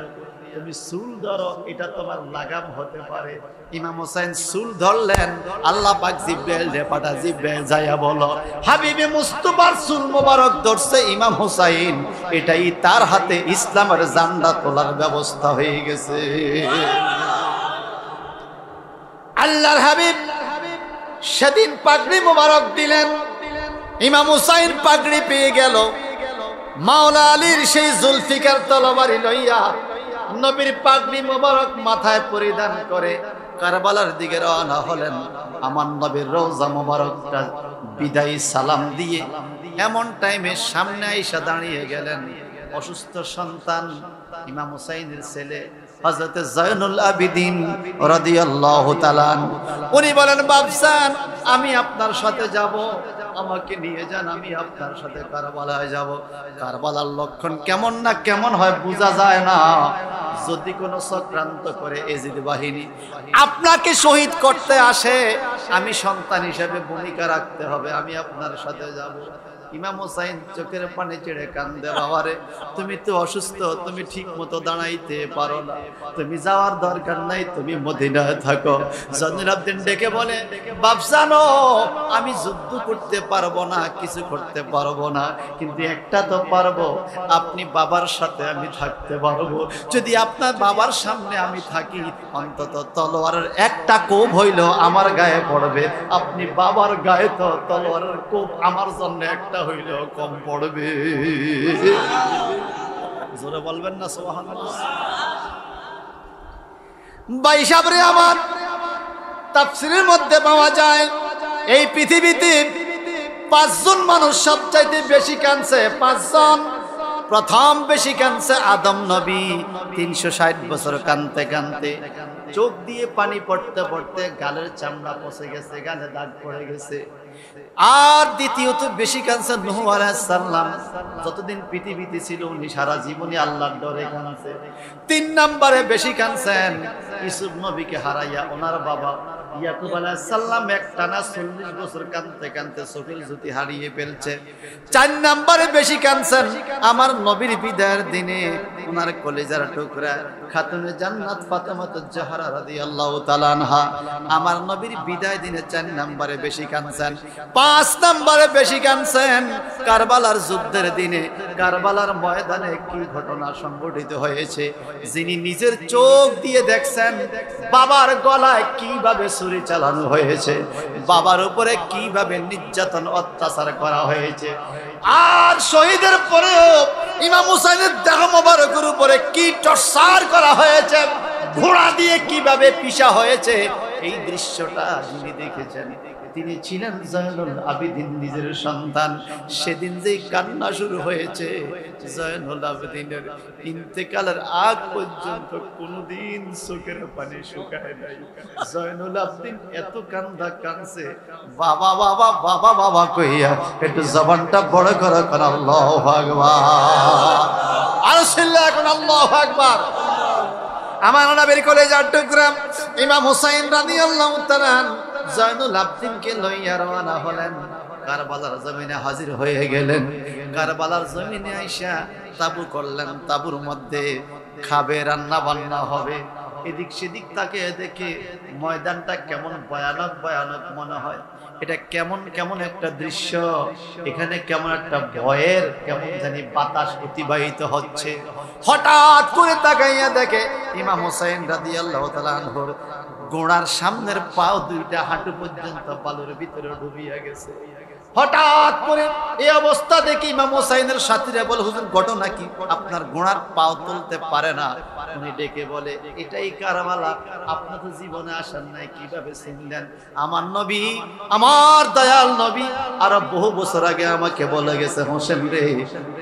তুমি চুল ধরো, এটা তোমার লাগাম হতে পারে। ইমাম হুসাইন চুল ধরলেন, আল্লাহ পাক জিব্রাইল রে পাঠা, জিব্রাইল যাইয়া বলো হাবিবে মুস্তাফার চুল মোবারক ধরছে ইমাম হুসাইন, এটাই তার হাতে ইসলামের ঝান্ডা তোলার ব্যবস্থা হয়ে গেছে। আল্লাহর হাবিব সেদিন পাগড়ি মোবারক দিলেন, ইমাম হুসাইন পাগড়ি পেয়ে গেল। মাওলা আলীর সেই জুলফিকার তলবারি লইয়া নবীর পাগড়ি মোবারক মাথায় পরিধান করে কারবালার দিকে রওনা হলেন। আমার নবীর রওজা মোবারকটা বিদায়ী সালাম দিয়ে এমন টাইমে সামনে আইসা দাঁড়িয়ে গেলেন অসুস্থ সন্তান ইমাম হুসাইনের ছেলে হযরত জয়নুল আবিদিন রাদিয়াল্লাহু তাআলা। উনি বলেন, বাপজান আমি আপনার সাথে যাব, আমাকে নিয়ে যান, আমি আপনার সাথে কারবালায় যাব। কারবালার লক্ষণ কেমন না কেমন হয় বোঝা যায় না। যদি কোনো চক্রান্ত করে এজিদ বাহিনী আপনাকে শহীদ করতে আসে, আমি সন্তান হিসেবে ভূমিকা রাখতে হবে, আমি আপনার সাথে যাব। ইমাম হুসাইন চোখের পানি ছেড়ে কান্দে, বাবারে তুমি তো অসুস্থ, তুমি ঠিক মতো দাঁড়াইতে পারো না, তুমি যাওয়ার দরকার নাই, তুমি মদিনায় থাকো। জয়নুল আবেদিন ডেকে বলে, বাপজানো আমি যুদ্ধ করতে পারবো না, কিছু করতে পারবো না, কিন্তু একটা তো পারবো, আপনি বাবার সাথে আমি থাকতে পারবো। যদি আপনার বাবার সামনে আমি থাকি, অন্তত তলোয়ারের একটা কোপ হইল আমার গায়ে পড়বে, আপনি বাবার গায়ে তো তলোয়ারের কোপ আমার জন্য একটা হইল কম পড়বে। জোরে বলবেন না সুবহানাল্লাহ। ভাই সাবরে আমার তাফসীরের মধ্যে পাওয়া যায় এই পৃথিবীতে 5 জন মানুষ সবচাইতে বেশি কাঁদছে, 5 জন। প্রথম বেশি কাঁদছে আদম নবী, 360 বছর কাঁদতে কাঁদতে চোখ দিয়ে পানি পড়তে পড়তে গালের চামড়া পচে গেছে, গালে দাগ পড়ে গেছে। আর দ্বিতীয়ত বেশি কাঁদছে নূহ আলাইহিস সালাম, যতদিন পৃথিবীতে ছিল উনি সারা জীবনে আল্লাহর ডরে কাঁদছে। 3 নম্বরে বেশি কাঁদছেন ইউসুফ নবীকে হারাইয়া ওনার বাবা ইয়াকুব আলাইহিস সালাম একটানা 40 বছর কাঁদতে কাঁদতে চোখের জ্যোতি হারিয়ে ফেলছে। 4 নম্বরে বেশি কাঁদছেন আমার নবীর বিদায়ের দিনে ওনার কলিজার টুকরা খাতুনে জান্নাত ফাতেমাতুজ জাহরা রাদিয়াল্লাহু তাআলা আনহা, আমার নবীর বিদায় দিনে 4 নম্বরে বেশি কাঁদছেন। 5 নম্বরে বেশি কাঁদছেন কারবালার যুদ্ধের দিনে, কারবালার ময়দানে কি ঘটনা সংঘটিত হয়েছে, যিনি নিজের চোখ দিয়ে দেখছেন বাবার গলায় কিভাবে ছুরি চালানো হয়েছে, বাবার উপরে কিভাবে নির্যাতন অত্যাচার করা হয়েছে। আর শহীদের পরেও ইমাম হুসাইনের দেহ মোবারকের উপরে কি টর্চার করা হয়েছে, ঘোড়া দিয়ে কিভাবে পিষা হয়েছে, এই দৃশ্যটা যিনি দেখেছেন তিনি ছিলেন জয়নুল আবেদিন নিজের সন্তান। সেদিন যেই কান্না শুরু হয়েছে, জয়নুল আবেদিনের ইন্তেকালের আগ পর্যন্ত কোনোদিন চোখের পানি শুকায় নাই। জয়নুল আবেদিন এত কান্দা কাঁদছে, বাবা বাবা বাবা বাবা কইয়া একটু জবানটা বড় করে কোন আল্লাহু আকবার, আর সিল্লা এখন আল্লাহু আকবার। আমার নবীর কলেজার টুকরা ইমাম হুসাইন রাদিয়াল্লাহু তাআলা জয়নুল আবেদিনকে লইয়া রওনা হলেন, কারবালার জমিনে হাজির হয়ে গেলেন। কারবালার জমিনে আইসা তাবু করলেন, তাবুর মধ্যে খাবে, রান্না বান্না হবে। এদিক সেদিক তাকে দেখে ময়দানটা কেমন ভয়ানক ভয়ানক মনে হয়, এটা কেমন কেমন একটা দৃশ্য, এখানে কেমন একটা ভয়ের কেমন জানি বাতাস অতিবাহিত হচ্ছে। হঠাৎ করে তাকাইয়া দেখে ইমাম হুসাইন রাদিয়াল্লাহু তাআলা আনহুর গোড়ার সামনের পাও দুইটা হাঁটু পর্যন্ত বালুর ভিতরে ডুবিয়া গেছে। হঠাৎ করে এই অবস্থা দেখে ইমাম হোসাইনের সাথীরা বলে, হুজুর ঘটনা কি? আপনার ঘোড়ার পাও তুলতে পারে না। উনি ডেকে বলে, এটাই কারবালা, আপনি তো জীবনে আসেন নাই, কিভাবে চিনলেন? আমার নবী, আমার দয়াল নবী আরো বহু বছর আগে আমাকে বলে গেছে, হোসেন রে,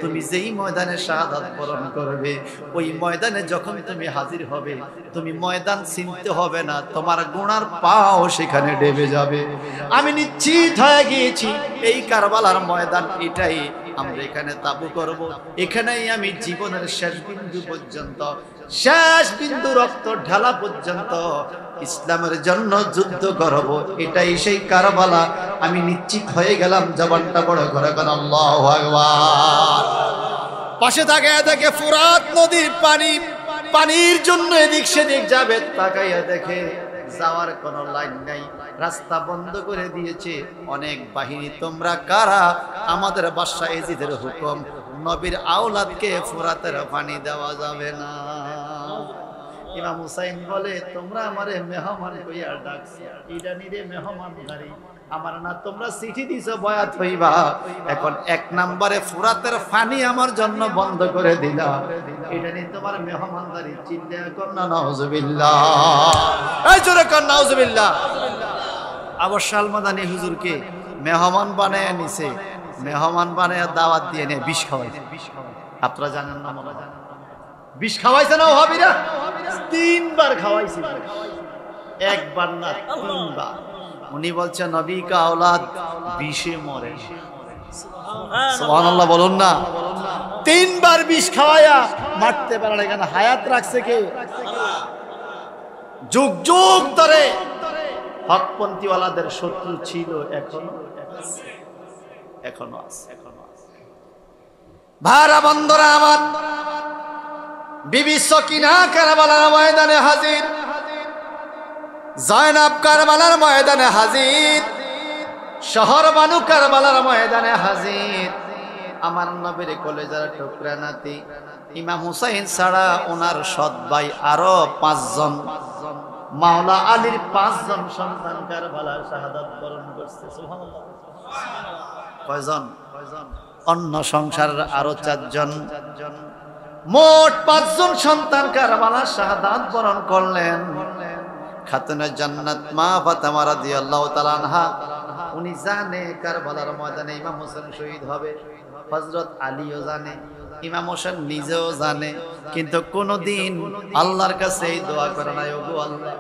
তুমি যেই ময়দানে শাহাদাত বরণ করবে, ওই ময়দানে যখন তুমি হাজির হবে, তুমি ময়দান চিনতে হবে না, তোমার ঘোড়ার পাও সেখানে ডেবে যাবে। আমি নিশ্চিত হয়ে গিয়েছি এই কারবালার ময়দান এটাই, আমরা এখানে তাবু করব, এখানেই আমি জীবনের শেষ বিন্দু পর্যন্ত, শেষ বিন্দু রক্ত ঢালা পর্যন্ত ইসলামের জন্য যুদ্ধ করব, এটাই সেই কারবালা। আমি নিশ্চিত হয়ে গেলাম। জবানটা বড় করে কোন আল্লাহু আকবার। পাশে তাকায় দেখে ফুরাত নদীর পানি, পানির জন্য এদিক সেদিক যাবে, তাকাইয়া দেখে যাওয়ার কোন লাইন নাই, রাস্তা বন্ধ করে দিয়েছে অনেক বাহিনী। তোমরা কারা? আমাদের বাদশা এজিদের হুকুম, নবীর আওলাদকে ফুরাতের পানি দেওয়া যাবে না। ইমাম হুসাইন বলে, তোমরা আমারে মেহমান কইয়া ডাকছো, ইরানিরে মেহমান গাড়ি আমার না, তোমরা চিঠি দিছো বয়াত হইবা, এখন এক নম্বরে ফুরাতের পানি আমার জন্য বন্ধ করে দিলা, এটা নিয়ে তোমার মেহমানদারি। চিন্তা কর না, নাউজুবিল্লাহ, এই জোরে কর নাউজুবিল্লাহ। আবার সালমাদানি হুজুরকে মেহমান বানায় নিছে, মেহমান বানায় দাওয়াত দিয়ে নিয়ে বিষ খাওয়াইছে। আপনারা জানেন না? মনে জানেন বিষ খাওয়াইছে না ওহাবীরা? 3 বার খাওয়াইছে, একবার না 3 বার। উনি বলছেন নবী কা আওলাদ বিষে মরে। সুবহানাল্লাহ বলুন না। 3 বার বিষ খাওয়ায়া মারতে পারে না, এখানে হায়াত রাখছে কে? যুগ যুগ ধরে হকপন্থী ওয়ালাদের শত্রু ছিল, এখনো আছে। ভাড়া বন্ধরা আমার, বিবি সকিনা কারবালার ময়দানে হাজির, জয়নাব কারবালার ময়দানে হাজির, শহর বানু কারবালার ময়দানে হাজির। আমার নবীর কলেজার টুকরা নাতি ইমাম হুসাইন ছাড়া ওনার সৎ ভাই আরো 5 জন, মাওলা আলীর 5 জন সন্তান কারবালার শাহাদাত বরণ করছে। সুবহানাল্লাহ। কয়জন? অন্য সংসার আরো 4 জন, মোট 5 জন সন্তান কারবালার শাহাদাত বরণ করলেন। খাতুনে জান্নাত মা ফাতেমা রাদিয়াল্লাহু তাআলা আনহা, উনি জানে কারবালার ময়দানে ইমাম হোসেন শহীদ হবে, হযরত আলীও জানে, ইমাম হোসেন নিজেও জানে, কিন্তু কোনদিন আল্লাহর কাছে এই দোয়া করে না, ওগো আল্লাহ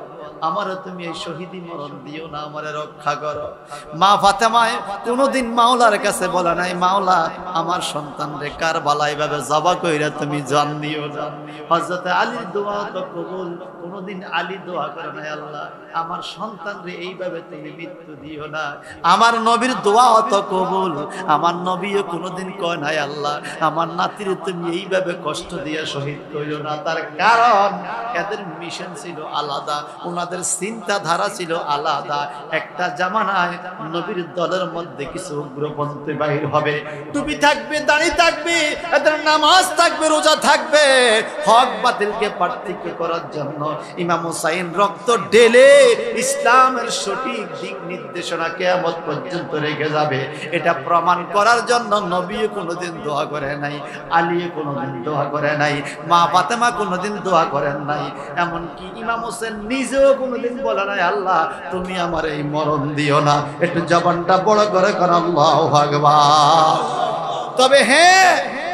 আমারে তুমি এই শহীদি মরণ দিও না, আমারে রক্ষা করো। মা ফাতেমা কোনদিন মাওলার কাছে বলে নাই, মাওলা আমার সন্তানরে কারবালায় ভাবে জবা কইরা তুমি জান দিও না। হযরত আলীর দোয়া তো কবুল, কোনদিন আলী দোয়া করে নাই, আল্লাহ আমার সন্তানরে এইভাবে তুমি মৃত্যু দিও না। আমার নবীর দোয়া তো কবুল, আমার নবীও কোনদিন কয় নাই, আল্লাহ আমার নাতিরে তুমি এইভাবে কষ্ট দিয়ে শহীদ কইরো না। তার কারণ এদের মিশন ছিল আলাদা, ওনাদের চিন্তাধারা ছিল আলাদা। একটা জামানায় নবীর দলের মধ্যে কিছু উগ্রপন্থী বাহির হবে, টুপি থাকবে, দাড়ি থাকবে, এদের নামাজ থাকবে, রোজা থাকবে, হক বাতিলকে পার্থক্য করার জন্য ইমাম হুসাইন রক্ত ঢেলে ইসলামের সঠিক দিক নির্দেশনা কিয়ামত পর্যন্ত রেখে যাবে, এটা প্রমাণ করার জন্য নবীও কোনোদিন দোয়া করে নাই, আলীও কোনোদিন দোয়া করে নাই, মা ফাতেমা কোনোদিন দোয়া করেন নাই, এমনকি ইমাম হোসেন নিজেও কোনোদিন বলে নাই, আল্লাহ তুমি আমার এই মরণ দিও না। একটু জবানটা বড় করে কর আল্লাহু আকবার। তবে হ্যাঁ,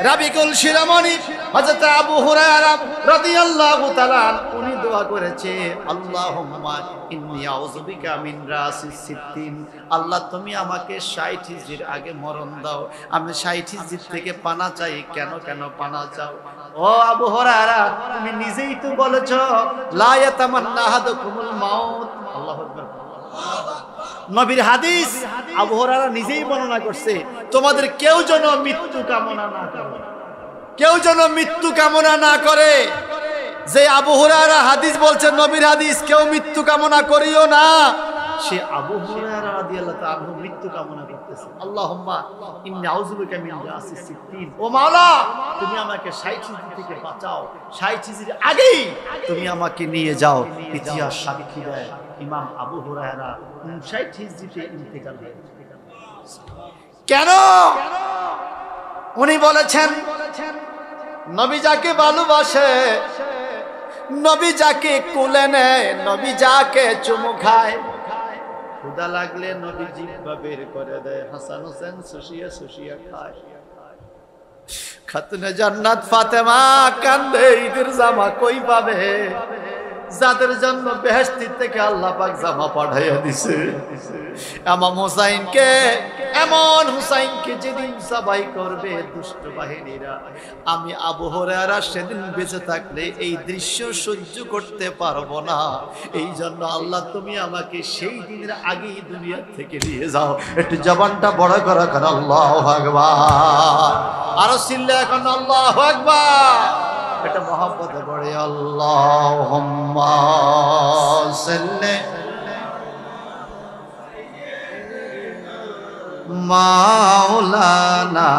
রাবিকুল শিরোমণি হযরত আবু হুরায়রা রাদিয়াল্লাহু তাআলা উনি দোয়া করেছে, আল্লাহুম্মা ইন্নী আউযু বিকা মিন রাসিস সিত্তিন, আল্লাহ তুমি আমাকে 60 হিজরির আগে মরণ দাও, আমি 60 হিজরি থেকে পানা চাই। কেন পানা চাও? ও আবু হুরায়রা, তুমি নিজেই তো বলেছো লা ইয়াতামান্না আহাদুকুমুল মাউত। আল্লাহু আকবার। নবীর হাদিস আবু হুরায়রা নিজেই বর্ণনা করছে, তোমাদের কেউ যেন মৃত্যু কামনা না করে, কেউ যেন মৃত্যু কামনা না করে। যে আবু হুরায়রা হাদিস বলছেন, নবীর হাদিস, কেউ মৃত্যু কামনা করিও না, সে আবু হুরায়রা রাদিয়াল্লাহু তাআলা আনহু মৃত্যু কামনা করতেছে। আল্লাহুম্মা ইন্নী আউযু বিকা মিন রাসিস সিত্তিন, ও মাওলা তুমি আমাকে 60 হিজরি থেকে বাঁচাও, 60 হিজরি আগেই তুমি আমাকে নিয়ে যাও। ইতিহাস সাক্ষী দেয় ইমাম আবু হুরায়রা 59 হিজরিতে ইন্তেকাল করেন। কেন? উনি বলেছেন নবী যাকে ভালোবাসে, নবী যাকে কোলে নেয়, নবী যাকে চুমু খায়, ক্ষুধা লাগলে নবী জিহ্বা বের করে দেয়, হাসান হোসেন সুশিয়া সুশিয়া খায়। খাতুনে জান্নাত ফাতেমা কান্দে, ঈদের জামা কই পাবে? যাদের জন্য বেহেশতি থেকে আল্লাহ পাক জামা পাঠাইয়া দিছে। ইমাম হুসাইনকে, এমন হুসাইনকে যেদিন সবাই করবে দুষ্ট বাহিনীরা, আমি আবু হুরায়রা সেদিন বেঁচে থাকলে এই দৃশ্য সহ্য করতে পারবো না। এই জন্য আল্লাহ তুমি আমাকে সেই দিনের আগেই দুনিয়া থেকে নিয়ে যাও। একটু জবানটা বড় করো, এখন আল্লাহু আকবার। আরো চিল্লা এখন আল্লাহু আকবার। এটা মহব্বতে পড়ে আল্লাহুম্মা সাল্লি মাওলানা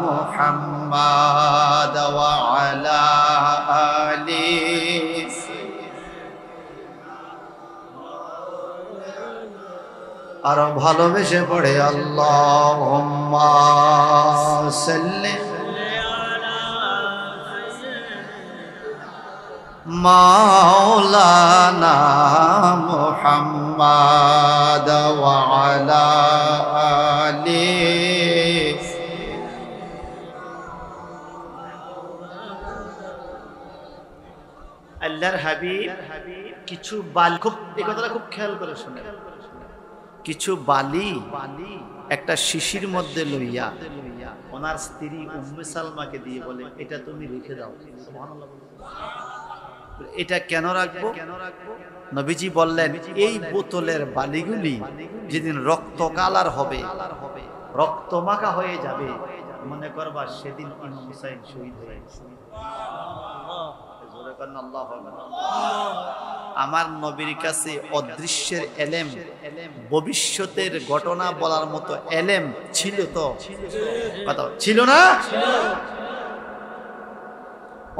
মুহাম্মাদ ওয়া আলা আলি। আরো ভালোবেসে পড়ে আল্লাহুম্মা সাল্লি মাওলানা মুহাম্মাদ ওয়া আলা আলি। আল্লাহর হাবিব কিছু বালি, খুব এই কথাটা খুব খেয়াল করে শুনে, কিছু বালি একটা শিশির মধ্যে লইয়া ওনার স্ত্রী উম্মে সালমাকে দিয়ে বলে, এটা তুমি রেখে দাও। সুবহানাল্লাহ। এটা কেন রাখবো? নবীজি বললেন, এই বোতলের বালিগুলি যেদিন রক্ত কালার হবে, রক্ত মাখা হয়ে যাবে, মনে করবা সেদিন ইমাম হুসাইন শহীদ হয়ে গেছে। আমার নবীর কাছে অদৃশ্যের এলেম, ভবিষ্যতের ঘটনা বলার মতো এলেম ছিল তো? কথা ছিল না?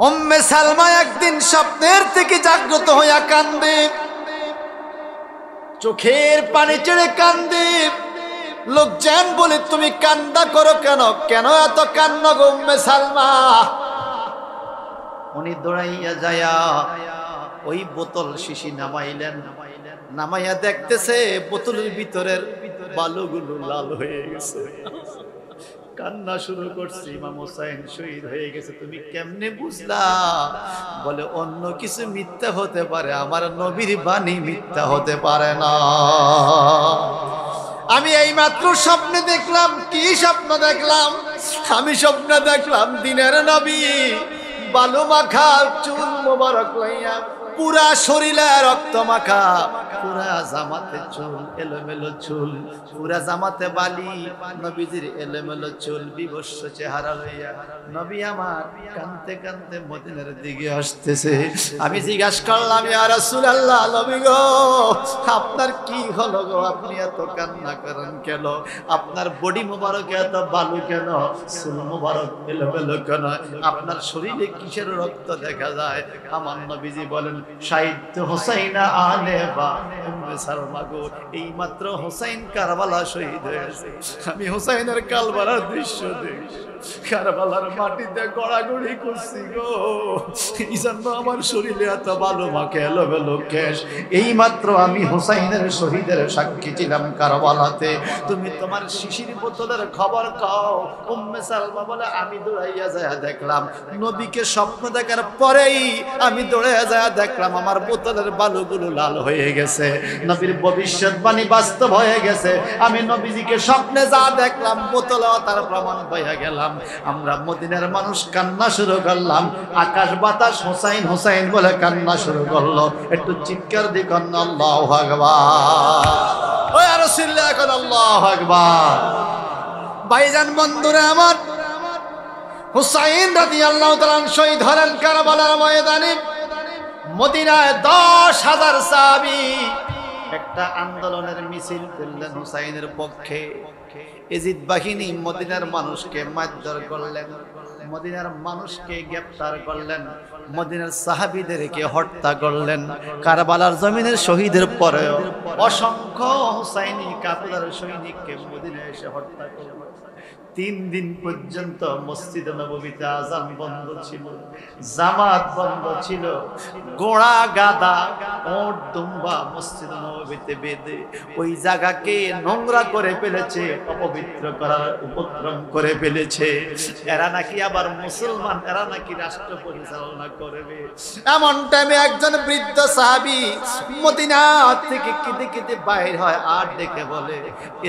উম্মে সালমা একদিন স্বপ্নের থেকে জাগ্রত হইয়া কান্দে, চোখের পানি ছেড়ে কান্দে। লোকজন বলে, তুমি কান্দা করো কেন? কেন এত কান্না গো উম্মে সালমা? উনি দৌড়াইয়া যায়া ওই বোতল শিশি নামাইলেন, নামাইয়া দেখতেছে বোতলের ভিতরের বালুগুলো লাল হয়ে গেছে। কান্না শুরু করছে, ইমাম হুসাইন শহীদ হয়ে গেছে। তুমি কেমনে বুঝলা? বলে, অন্য কিছু মিথ্যা হতে পারে, আমার নবীর বাণী মিথ্যা হতে পারে না। আমি এই মাত্র স্বপ্নে দেখলাম। কি স্বপ্ন দেখলাম? আমি স্বপ্নে দেখলাম দিনের নবী বালু মাখা, চুল মোবারক লইয়া, পুরা শরীরে রক্ত মাখা, পুরা জামাতে চুল, এলোমেলো চুল, পুরা জামাতে বালি, নবীজির এলোমেলো চুল, বিভৎস চেহারা লইয়া নবী আমার কাঁদতে কাঁদতে মদিনার দিকে আসতেছে। আমি জিজ্ঞাসা করলাম, ইয়া রাসূলুল্লাহ, নবী গো, আপনার কি হলো গো? আপনি এত কান্না করেন কেন? আপনার বডি মোবারক এত বালু কেন? চুল মোবারক এলোমেলো কেন? আপনার শরীরে কিসের রক্ত দেখা যায়? আমার নবীজি বলেন, শাহিদ হুসাইনা আলে বা উম্মে সালমা গো, এই মাত্র হুসাইন কারবালা শহীদ হয়েছে। আমি হুসাইনের কারবালার দৃশ্য দেখি, কারবালার মাটিতে গড়াগড়ি করছি গো, এই জন্য আমার শরীরে এত ভালো মাকে এলোমেলো কেশ। এই মাত্র আমি হুসাইনের শহীদের সাক্ষী ছিলাম কারবালাতে। তুমি তোমার শিশির বোতলের খবর খাও। উম্মে সালমা বলে, আমি দৌড়াইয়া যায় দেখলাম, নবীকে স্বপ্ন দেখার পরেই আমি দৌড়াইয়া যায় দেখলাম আমার বোতলের বালুগুলো লাল হয়ে গেছে। নবীর ভবিষ্যৎবাণী বাস্তব হয়ে গেছে। আমি নবীজিকে স্বপ্নে যা দেখলাম, বোতলেও তার প্রমাণ হয়ে গেলাম। আমরা মদিনার মানুষ কান্না শুরু করলাম। আকাশ বাতাস হুসাইন হুসাইন বলে কান্না শুরু করলো। একটু চিৎকার দিয়ে কান্না আল্লাহু আকবার। ওই আর রাসূলুল্লাহ এখন আল্লাহু আকবার। ভাইজান বন্ধুরা আমার, হুসাইন রাদিয়াল্লাহু তাআলা শহীদ হলেন কারবালার ময়দানে। মদিনায় 10,000 সাহাবী একটা আন্দোলনের মিছিল করলেন হুসাইনের পক্ষে। এজিদ বাহিনী মদিনার মানুষকে মারধর করলেন, মদিনার মানুষকে গ্রেফতার করলেন। মদিনার সাহাবীদেরকে হত্যা করলেন। কারবালার জমিনের শহীদের পরেও অসংখ্য হুসাইনি কাফেলার সৈনিককে মদিনায় এসে হত্যা করলেন। 3 দিন পর্যন্ত মসজিদ নববীতে আযান বন্ধ ছিল, জামাত বন্ধ ছিল। ঘোড়া গাধা ওট দুম্বা মসজিদ নববীতে বেঁধে ওই জায়গাকে নোংরা করে ফেলেছে, অপবিত্র করার উপক্রম করে ফেলেছে। এরা নাকি আবার মুসলমান, এরা নাকি রাষ্ট্র পরিচালনা করবে। এমন টাইমে একজন বৃদ্ধ সাহাবী মদিনা থেকে কেঁদে কেঁদে বাইর হয়, আর ডেকে বলে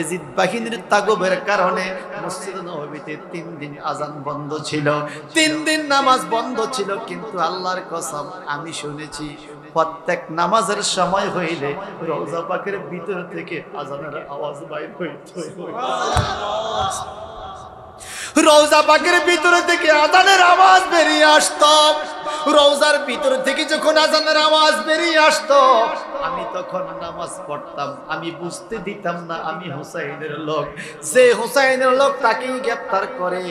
এজিদ বাহিনীর তাগবের কারণে মসজিদ নববীতে 3 দিন আযান বন্ধ ছিল, 3 দিন নামাজ বন্ধ ছিল। কিন্তু আল্লাহর কসম, আমি শুনেছি প্রত্যেক নামাজের সময় হইলে রওজা পাকের ভিতর থেকে আযানের আওয়াজ বাইর হইতো। রওজা পাকের ভিতর থেকে আযানের আওয়াজ বেরিয়ে আসতো। রওজার ভিতর থেকে যখন আযানের আওয়াজ বেরিয়ে আসতো, আমি তখন নামাজ পড়তাম। আমি বুঝতে দিতাম না আমি হুসাইনের লোক। যে হুসাইনের লোক তাকেই গ্রেফতার করে।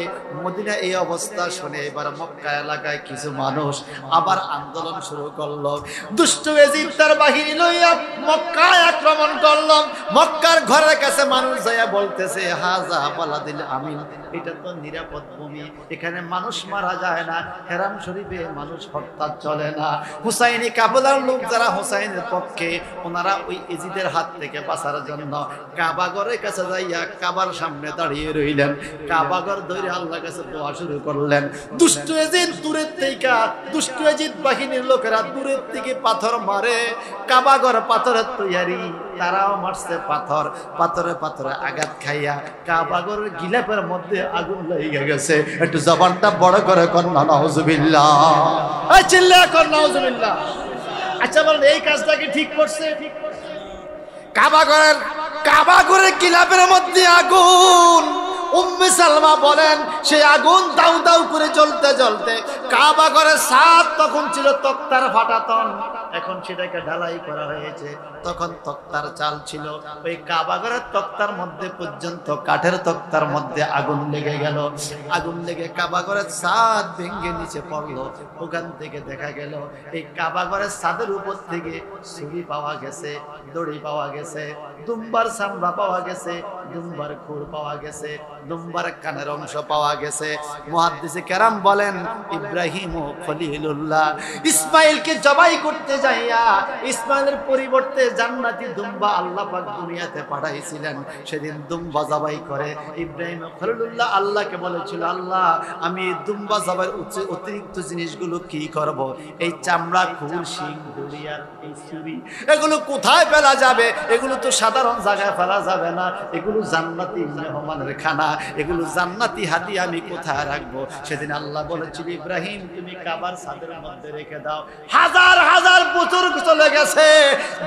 মদিনা এই অবস্থা শুনে এবার মক্কা এলাকায় কিছু মানুষ আবার আন্দোলন শুরু করলো। দুষ্ট এজিদ তার বাহিনী লইয়া মক্কায় আক্রমণ করলো। মক্কার ঘরের কাছে মানুষ যাইয়া বলতেছে, হাজা বালাদিল আমিন, এটা তো নিরাপদ ভূমি, এখানে মানুষ মারা যায় না, হেরাম শরীফে মানুষ হত্যা চলে না। হুসাইনি কাফেলার লোক যারা হুসাইনের পক্ষে, ওনারা ওই এজিদের হাত থেকে বাঁচার জন্য কাবাগরের কাছে যাইয়া কাবার সামনে দাঁড়িয়ে রইলেন। কাবাগর ধরে আল্লাহর কাছে দোয়া শুরু করলেন। দুষ্ট এজিদ দূরের থেকে, দুষ্ট এজিদ বাহিনীর লোকেরা দূরের থেকে পাথর মারে। কাবাগর পাথরের তৈয়ারি, তারাও মারছে পাথর, পাথরে পাথরে আঘাত খাইয়া কাবাগরের গিলাপের মধ্যে আগুন লেগে গেছে। একটু জবানটা বড় করে কন্যা নাউজুবিল্লাহ, চিল্লা কন্যা নাউজুবিল্লাহ। আচ্ছা বলেন, এই কাজটা কি ঠিক করছে? কাবাগরের গিলাপের মধ্যে আগুন। উম্মে সালমা বলেন, সেই আগুন দাউ দাউ করে জ্বলতে জ্বলতে কাবাগরের ছাদ তখন ছিল তক্তার ফাটাতন, এখন সেটাকে ঢালাই করা হয়েছে। তখন তক্তার চাল ছিল। ওই কাবাগরের তক্তার মধ্যে পর্যন্ত, কাঠের তক্তার মধ্যে আগুন লেগে গেল। আগুন লেগে কাবাগরের ছাদ ভেঙে নিচে পড়লো। ওখান থেকে দেখা গেল এই কাবাগরের ছাদের উপর থেকে ছুরি পাওয়া গেছে, দড়ি পাওয়া গেছে, দুম্বার চামড়া পাওয়া গেছে, দুম্বার খুর পাওয়া গেছে, দুম্বার কানের অংশ পাওয়া গেছে। মুহাদ্দিসে কেরাম বলেন, ইব্রাহিম ও খলিলুল্লাহ ইসমাইলকে জবাই করতে যাইয়া ইসমাইলের পরিবর্তে জান্নাতি দুম্বা আল্লাহ পাক দুনিয়াতে পাঠাইছিলেন। সেদিন দুম্বা জবাই করে ইব্রাহিম ও খলিলুল্লাহ আল্লাহকে বলেছিল, আল্লাহ আমি দুম্বা জবাইয়ের অতিরিক্ত জিনিসগুলো কি করব? এই চামড়া, খুর, শিং, দড়ি আর এই ছুরি, এগুলো কোথায় ফেলা যাবে? এগুলো তো সাধারণ জায়গায় ফেলা যাবে না, এগুলো জান্নাতি মেহমানের খানা, এগুলো জান্নাতি হাদিয়া, আমি কোথায় রাখবো? সেদিন আল্লাহ বলেছিল, ইব্রাহিম তুমি কাবার ছাদের মধ্যে রেখে দাও। হাজার হাজার বছর চলে গেছে,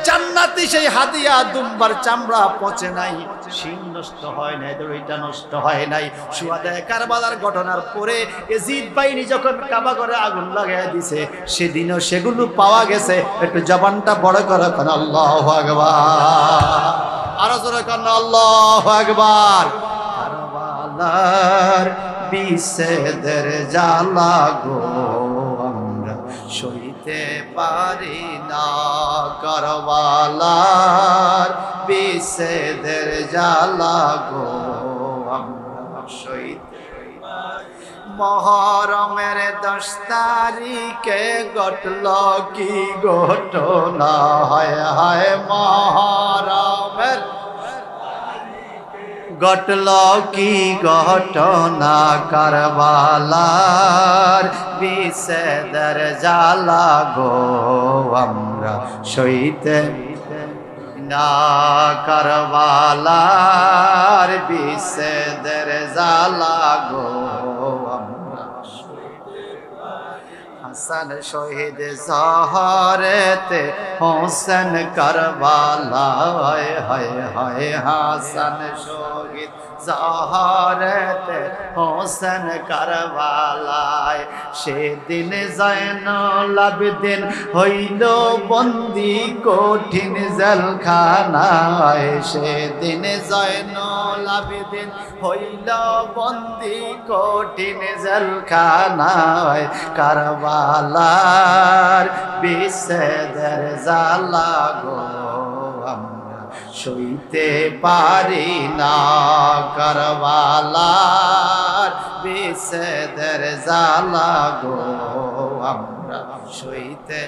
জান্নাতি সেই হাদিয়া দুম্বার চামড়া পচে নাই, শিং নষ্ট হয় নাই, দড়িটা নষ্ট হয় নাই। শুহাদায়ে কারবালার ঘটনার পরে এজিদ বাহিনী যখন কাবা ঘরে আগুন লাগাইয়া দিছে, সেদিনও সেগুলো পাওয়া গেছে। একটু জবানটা বড় করে কোন আল্লাহু আকবার, আরো জোরে কোন আল্লাহু আকবার। কারবালার বিছেদের জ্বালা গো আমরা সইতে পারি না, কারবালার বিছেদের জ্বালা গো আমরা সইতে। মহরমের 10 তারিখে ঘটল কি ঘটনা, হায় হায় মহরমের ঘটল কি ঘটনা, কারবালার বিছেদের জ্বালা গো আমরা সইতে না, কারবালার বিছেদের জ্বালা গো আমরা সইতে। হাসান শহীদ জহরেতে হোসেন কারবালায়, হায় হায় হাসান শহীদ জহরেতে হোসেন কারবালায়। সেদিন জয়নুল আবেদিন হইল বন্দি কঠিন জেলখানায়, সেদিন জয়নুল আবেদিন হইল বন্দি কঠিন জেলখানায়, কারবালার কারবালার বিষেদের জ্বালা গো আমরা সইতে পারি না কারবালার বিষেদের জ্বালা গো আমরা সইতে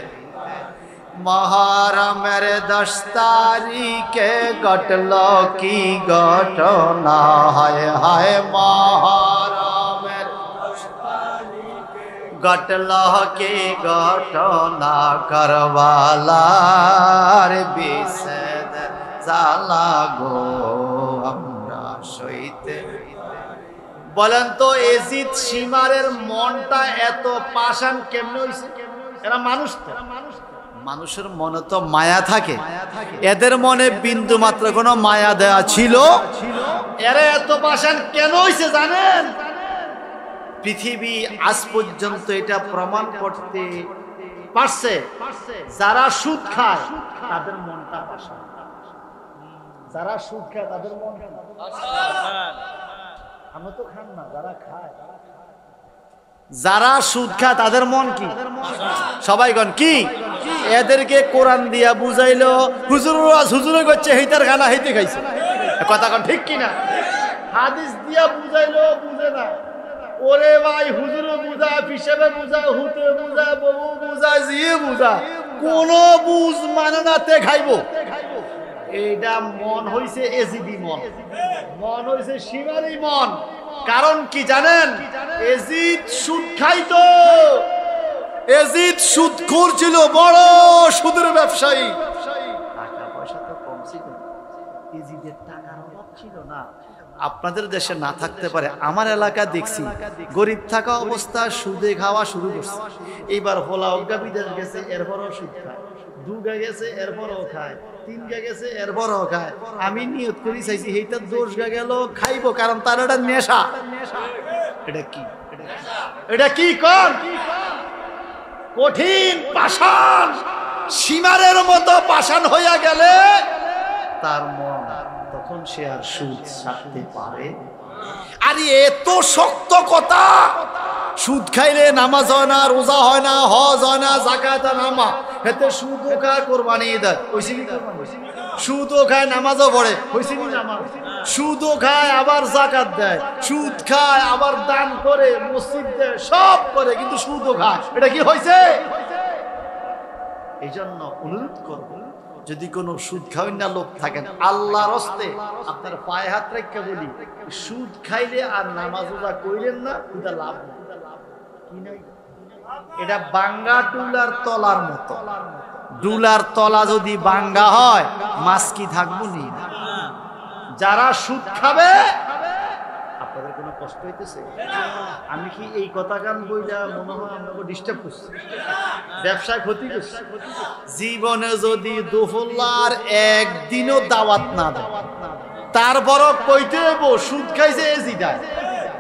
মহরমের 10 তারিখে ঘটল কি ঘটনা হায় হায় মহরমের 10 তারিখে ঘটল কি ঘটনা কারবালার বিষেদের জ্বালা গো আমরা সইতে বলেন তো এজিদ শিমারের মনটা এত পাষাণ কেমনে হইছে এরা মানুষ তো মানুষের মনে তো মায়া থাকে এদের মনে বিন্দু মাত্র কোনো মায়া দেয়া ছিল এরা এত পাষাণ কেন হইছে জানেন পৃথিবী আজ পর্যন্ত এটা প্রমাণ করতে পারছে যারা সুদ খায় তাদের মনটা পাষাণ যারা সুদ খায় তাদের মনটা পাষাণ আমরা তো খান না যারা খায় যারা সুদ খায় তাদের মন কি সবাই গণ কি এদেরকে কোরআন দিয়া বুঝাইলো হুজুরে করছে হেইতার খানা হেইতে খাইছে কথা কোন ঠিক কিনা হাদিস দিয়া বুঝাইলো বুঝে না ওরে ভাই হুজুরে বুঝা হিসেবে বুঝা হুতে বুঝা বউ বুঝা জিয়ে বুঝা কোন বুঝ মানে না তে খাইবো এইটা মন হইছে এজিদি মন হইছে শিমারি মন কারণ কি জানেন এজিদ সুদ খাইতো এজিদ সুদখোর ছিল বড় সুদের ব্যবসায়ী টাকা পয়সা তো কম ছিল এজিদের টাকার অভাব ছিল না আপনাদের দেশে না থাকতে পারে আমার এলাকা দেখছি গরিব থাকা অবস্থা সুদে খাওয়া শুরু করছে এইবার হোলা অজ্ঞা বিদেশ গেছে এরপরও সুদ খায় 2 গা গেছে এরপরও খায় 3 গা গেছে এরপরও খায় আমি নিয়ত করি চাইছি এইটা 10 গা গেল খাইবো কারণ তার এটা নেশা এটা কি কোন কঠিন পাষাণ সীমারের মতো পাষাণ হইয়া গেলে তার মন তখন সে আর সুদ ছাড়তে পারে আরে এত শক্ত কথা সুদ খাইলে নামাজ হয় না রোজা হয় না হজ হয় না যাকাত নামা এতে সুদও খায় কোরবানি দেয় হইছে কি কোরবানি সুদও খায় নামাজও পড়ে হইছে কি নামাজ সুদও খায় আবার যাকাত দেয় সুদ খায় আবার দান করে মসজিদ দেয় সব করে কিন্তু সুদও খায় এটা কি হইছে এইজন্য অনুরোধ করব যদি কোনো সুদ খাওয়ান না লোক থাকেন আল্লাহর হস্তে আপনার পায়ে হাত রেখে বলি সুদ খাইলে আর নামাজ রোজা কইলেন না এটা লাভ কি নাই এটা বাঙ্গা টুলার তলার মতো ডুলার তলা যদি বাঙ্গা হয় মাছ কি থাকবো নি যারা সুদ খাবে আপনাদের কোনো কষ্ট হইতেছে আমি কি এই কথা গান বইলা মনে হয় আমাকে ডিস্টার্ব করছি ব্যবসায় ক্ষতি করছি জীবনে যদি দুফুল্লার একদিনও দাওয়াত না দেয় তারপরও কইতে হইব সুদ খাইছে এজিদা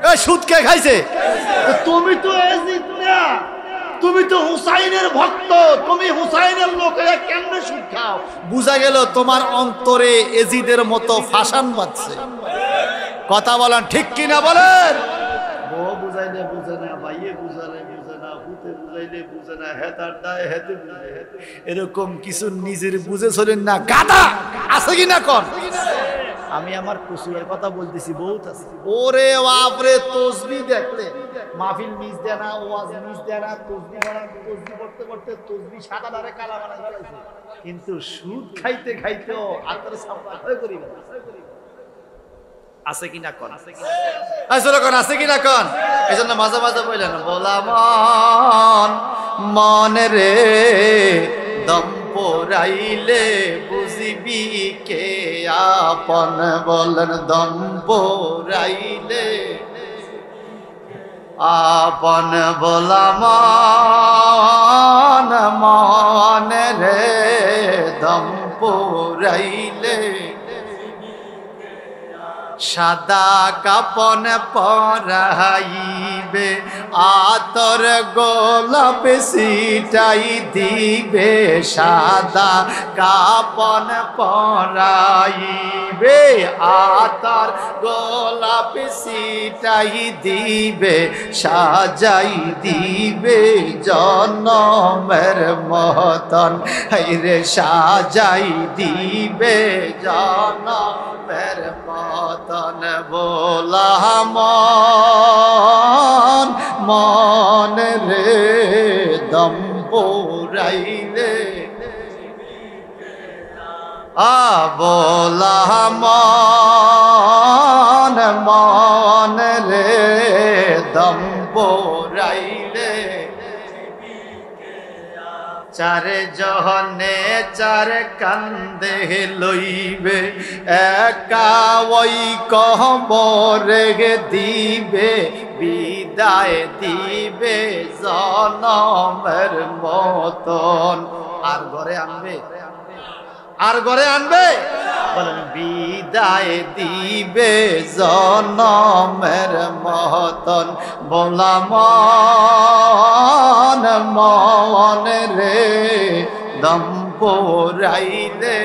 এই সুদ কে খাইছে তুমি তো এজিদ না তুমি তো হুসাইনের ভক্ত তুমি হুসাইনের লোকেরা কেমনে সুদ খাও বুঝা গেল তোমার অন্তরে এজিদের মতো ফাসান বাজছে কথা বলেন ঠিক কিনা বলেন বউ বুঝাইলে বুঝে না ভাইয়ে বুঝালে বুঝে না হুতে বুঝাইলে বুঝে না হেতার দায় হেতে বুঝে এরকম কিছু নিজের বুঝে চলেন না গাদা আছে কিনা কোন আমি আমার কুসুরের কথা বলতেছি বহুত আছে ওরে বাপরে তসবিহ দেখলে মাহফিল মিস দেয় না ওয়াজ মিস দেয় না তসবিহ পড়তে পড়তে তসবিহ সাদা দারে কালা বানাই ফেলাইছে কিন্তু সুদ খাইতে খাইতেও আতর সাফা হয়ে করি আছে কিনা কোন আসলে কোন আছে কিনা কোন এজন্য মাঝে মাঝে বললেন বলা মন রে দম পোরাইলে বুঝবি কে আপন বলেন দম পোরাইলে আপন বলা মন রে দম পোরাইলে সাদা কাপন পরাইবে, আতর গোলাপ ছিটাই দিবে, সাদা কাপন পরাইবে, আতর গোলাপ ছিটাই দিবে, সাজাই দিবে জনমের মতন, হাইরে সাজাই দিবে জনমের মতন। বোলা মন মন রে দম পুরাইলে, বোলা মন মন রে দম পুরাইলে, চার জহনে চার কান্দে লইবে, একা ওই কবরে দিবে, বিদায় দিবে জনমের মতন। আর ঘরে আনবে, আর ঘরে আনবে, বলেন বিদায় দিবে জনমের মতন। বলা মন মন রে দম পুরাইলে,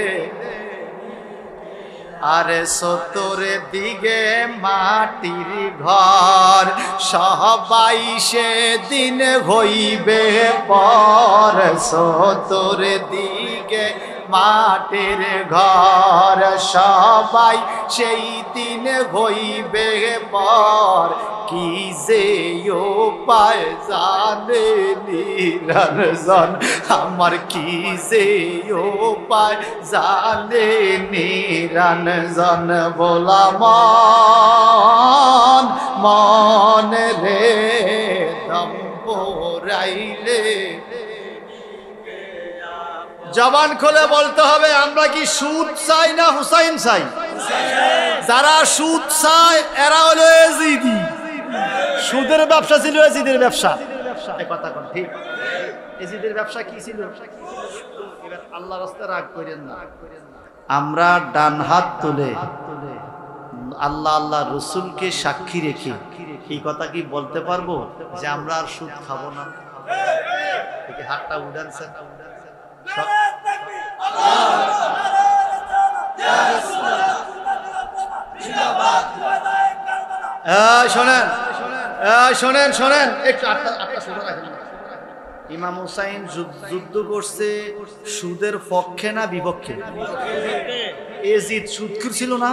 আরে চতুরে দিকে মাটির ঘর, সবাই সেদিন হইবে পর, চতুরে দিকে মাটির ঘর, সবাই সেই দিন হইবে পর, কি যে উপায় জানে নিরঞ্জন আমার, কি যে উপায় জানে নিরঞ্জন। বলা মন মন রে দম পুরাইলে, জবান খুলে বলতে হবে আমরা কি সুদ চাই না হুসাইন চাই? যারা সুদ চায় এরা হলো এজিদি। সুদের ব্যবসা ছিল এজিদের ব্যবসা। কথা কোন ঠিক? এজিদের ব্যবসা কি ছিল? এবার আল্লাহর রাস্তায় রাগ করেন না। আমরা ডান হাত তুলে আল্লাহ আল্লাহ রসুলকে সাক্ষী রেখে এই কথা কি বলতে পারবো যে আমরা আর সুদ খাবো না? হাতটা উড়ানছে। শোনেন শোনেন শোনেন একটু আটটা শুনে রাখেন। ইমাম হুসাইন যুদ্ধ করছে সুদের পক্ষে না বিপক্ষে? এজিদ সুদখোর ছিল না?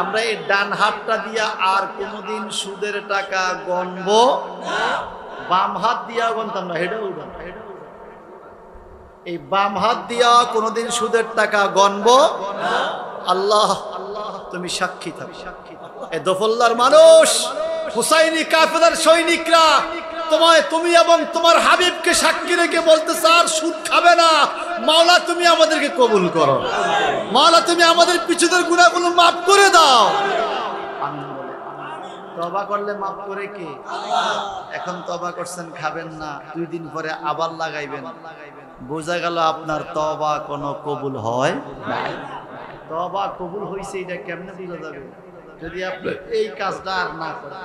আমরা এই ডান হাতটা দিয়া আর কোনোদিন সুদের টাকা গণব, বাম হাত দিয়া গণতাম না। হেডা উড়া, এই বাম হাত দিয়া কোনোদিন সুদের টাকা গণব। আল্লাহ তুমি সাক্ষী থাকো। এ দফল্লার মানুষ, হুসাইনি কাফেলার সৈনিকরা তুমি এবং তোমার হাবিবকে সাক্ষী রেখে বলতে চার সুদ খাবে না। মাওলা তুমি আমাদেরকে কবুল করো, মাওলা তুমি আমাদের পিছুদের গুনাহগুলো মাফ করে দাও। তওবা করলে মাফ করে কে? এখন তওবা করছেন, খাবেন না, 2 দিন পরে আবার লাগাইবেন। বোঝা গেল আপনার তওবা কোনো কবুল হয় না। তওবা কবুল হয়েছে এটা কেমনে বোঝা যাবে? যদি আপনি এই কাজটা আর না করেন।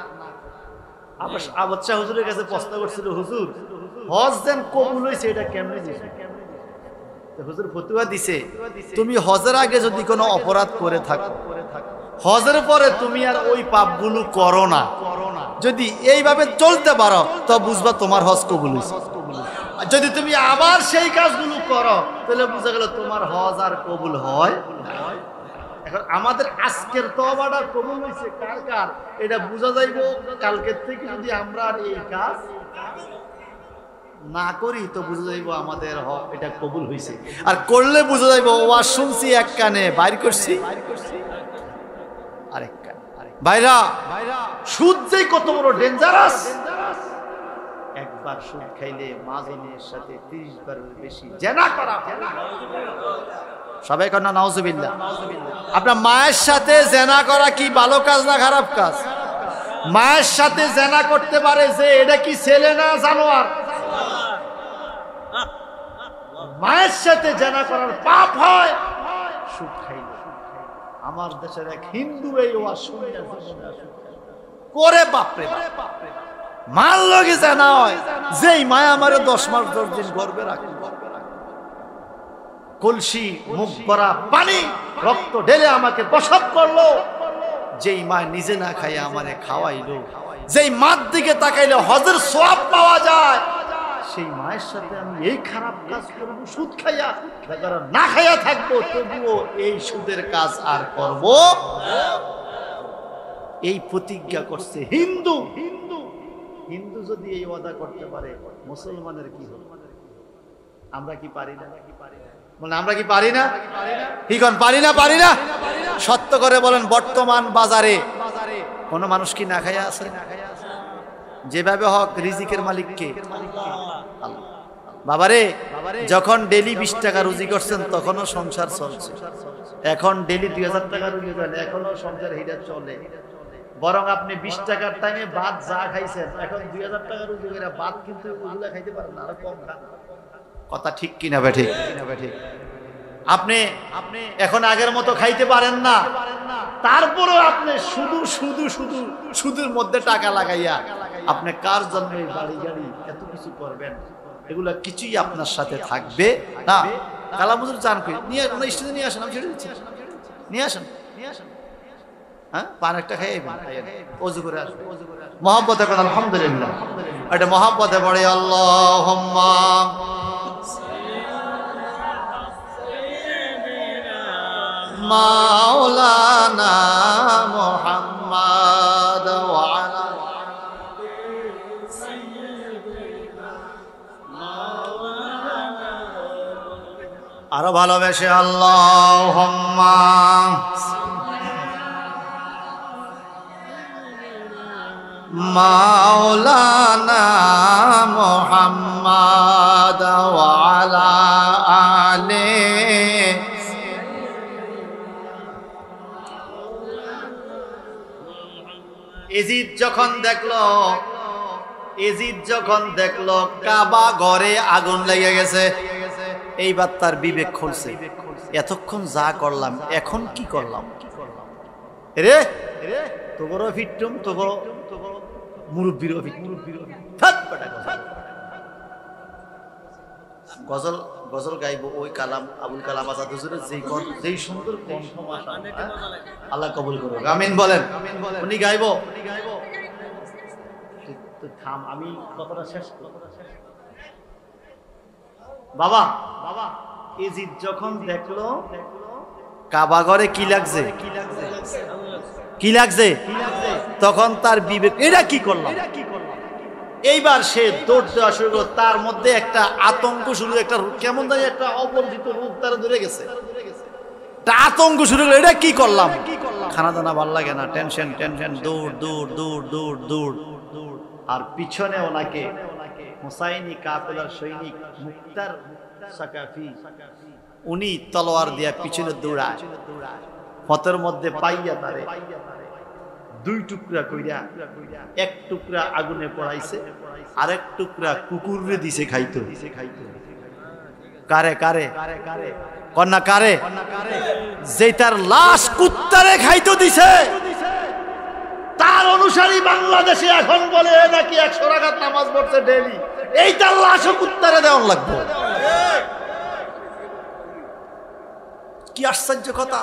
আবার শাহ হুজুরের কাছে প্রশ্ন করছিল, হুজুর হজ যেন কবুল হয়েছে এটা কেমনে বুঝবেন? হুজুর ফতোয়া দিছে, তুমি হজের আগে যদি কোনো অপরাধ করে থাকো, হজের পরে তুমি আর ওই পাপগুলো করো না, যদি এইভাবে চলতে পারো তো বুঝবা তোমার হজ কবুল হয়েছে। যদি তুমি আবার সেই কাজগুলো করো তাহলে বুঝা গেল তোমার হজ আর কবুল হয়। এখন আমাদের আজকের তওবাটা কবুল হয়েছে কার কার এটা বোঝা যাইব কালকের থেকে। যদি আমরা আর এই কাজ না করি তো বুঝা যাইব আমাদের এটা কবুল হয়েছে। আর করলে বুঝা যাইব ওয়াজ শুনছি এক কানে, বাইর করছি আরেক কানে। ভাইরা সুদ যে কত বড় ডেঞ্জারাস! একবার সুদ খাইলে মাজনের সাথে 30 বার বেশি জিনা করা। সবাই কন্যা নাউজুবিল্লাহ। আপনার মায়ের সাথে জিনা করা কি ভালো কাজ না খারাপ কাজ? মায়ের সাথে জিনা করতে পারে যে এটা কি ছেলে না জানোয়ার? মায়ের সাথে জিনা করার পাপ হয় সুদ খাইলে। আমার দেশের এক হিন্দু এই ওয়াজ শুনে করে বাপরে মার লগে জানা হয় যেই মায়া আমারে 10 মাস 10 দিন গর্বে রাখে, কলসি মুখ ভরা পানি রক্ত ঢেলে আমাকে প্রসব করলো, যেই মা নিজে না খাইয়া আমারে খাওয়াইলো, যেই মার দিকে তাকাইলে হজের সওয়াব পাওয়া যায়, সেই মায়ের সাথে আমি এই খারাপ কাজ করবো সুদ খাইয়া, না খাইয়া থাকবো, তবুও এই সুদের কাজ আর করব। এই প্রতিজ্ঞা করছে হিন্দু। হিন্দু যদি এই ওয়াদা করতে পারে, মুসলমানের কি হবে? আমরা কি পারি না? বলেন আমরা কি পারি না? কি কোন পারি না? পারি না? সত্য করে বলেন, বর্তমান বাজারে কোন মানুষ কি না খাইয়া আছে? যেভাবে হোক রিজিকের মালিক কে? আল্লাহ। বাবারে, যখন ডেলি 20 টাকা রুজি করছেন তখনও সংসার চলছে, এখন ডেলি 2000 টাকা রুজি করেন এখনো সংসার হিটা চলে। বরং আপনি 20 টাকার টাইমে ভাত যা খাইছেন, এখন 2000 টাকা রুজি করে ভাত কিন্তু ওগুলা খাইতে পারেন না, আরো কম খান। কথা ঠিক কিনা বে ঠিক? আপনি এখন আগের মতো খাইতে পারেন না, তারপরে আপনি শুধু শুধু শুধু সুদের মধ্যে টাকা লাগাইয়া আপনি কার জন্য এই বাড়ি গাড়ি এত কিছু করবেন? এগুলা কিছুই আপনার সাথে থাকবে না। কালামুজুর চান করি নিয়ে স্টেজে নিয়ে আসেন, আমি ছেড়ে দিচ্ছি, নিয়ে আসেন। হ্যাঁ, পান একটা খাইয়ে অজু করে আসবে, মহব্বতে করেন আলহামদুলিল্লাহ। এটা মহব্বতে পড়ে আল্লাহুম্মা মাওলানা মুহাম্মাদ ওয়া আলা আরো ভালোবেসে আল্লাহুম্মা মাওলানা মুহাম্মাদ ওয়া আলা আলি এজিদ যখন দেখলো কাবা ঘরে আগুন লেগে গেছে, এইবার তার বিবেক খুলছে, এতক্ষণ যা করলাম এখন কি করলাম রে? তোর ফিটুম তোর মুরব্বীর গজল গাইব ওই কালাম আবুল কালাম আজাদ হুজুরের যেই সুন্দর কণ্ঠ, আল্লাহ কবুল করুক, আমিন বলেন। উনি গাইব, থাম আমি কথাটা শেষ। বাবা এজিদ যখন দেখলো কাবা ঘরে কি লাগছে, তখন তার বিবেক, এটা কি করলাম? এইবার সে দৌড় দেওয়া শুরু করলো, তার মধ্যে একটা আতঙ্ক শুরু, একটা কেমন জানি একটা অপরিচিত রূপ তারা ধরে গেছে, আতঙ্ক শুরু করলো, এটা কি করলাম? খানা দানা ভাল লাগে না, টেনশন, দৌড় দৌড় দৌড় দৌড় দৌড়। আর পিছনে ওনাকে হুসাইনি কাফেলার সৈনিক মুক্তার সাকাফি, উনি তলোয়ার দিয়া পিছনে দৌড়ায়, পথের মধ্যে পাইয়া তারে 2 টুকরা কইরা, 1 টুকরা আগুনে পড়াইছে, আরেক টুকরা কুকুরে দিছে খাইতো। কারে কন্যা কারে? যে তার লাশ কুত্তারে খাইতো দিছে, তার অনুসারী বাংলাদেশে এখন বলে নাকি 100 রাকাত নামাজ পড়ছে ডেইলি, এই তার লাশও কুত্তারে দেওয়া লাগবে। কি আশ্চর্য কথা!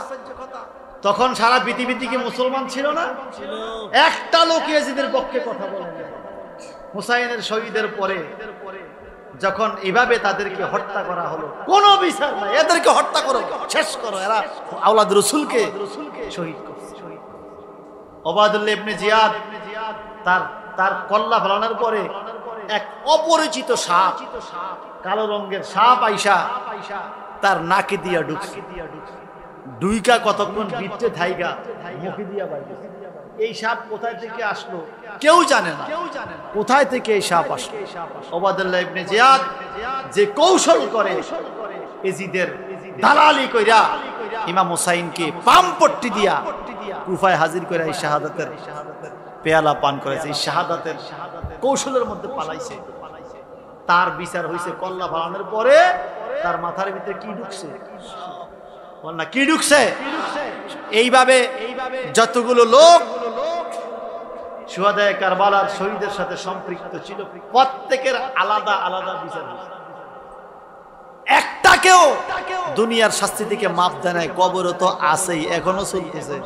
তখন সারা পৃথিবীতে কি মুসলমান ছিল না? একটা লোক ইয়াজিদের পক্ষে কথা বলে না। হুসাইনের শহীদের পরে যখন এভাবে তাদেরকে হত্যা করা হলো, কোনো বিচার নাই, এদেরকে হত্যা করো, শেষ করো, এরা আওলাদ রাসূলকে শহীদ করছে। ওবায়দুল্লাহ ইবনে জিয়াদ তার কল্লা ফলানোর পরে এক অপরিচিত সাপ, কালো রঙের সাপ আইসা তার নাকে দিয়া ঢুকছে, ডুইকা কতক্ষণ বিটে থাইগা মুখে দিয়া বাইরে। এই সাপ কোথায় থেকে আসলো কেউ জানে না, কোথায় থেকে এই সাপ আসলো। ওবায়দুল্লাহ ইবনে জিয়াদ যে কৌশল করে এজিদের দালালি কইরা ইমাম হুসাইনকে পামপট্টি দিয়া কুফায় হাজির করে এই শাহাদাতের পেয়ালা পান করেছে, এই শাহাদাতের কৌশলের মধ্যে পালাইছে। তার বিচার হইছে কল্লা ফালানোর পরে তার মাথার ভিতরে কি ঢুকছে? কি ঢুকছে? এইভাবে যতগুলো লোক শুহাদায়ে কারবালার শহীদের সাথে সম্পৃক্ত ছিল প্রত্যেকের আলাদা আলাদা বিচার হয়েছে। একটাকেও দুনিয়ার শাস্তি থেকে মাপ দেয় নাই, কবরও তো আছেই, এখনো চলতেছে।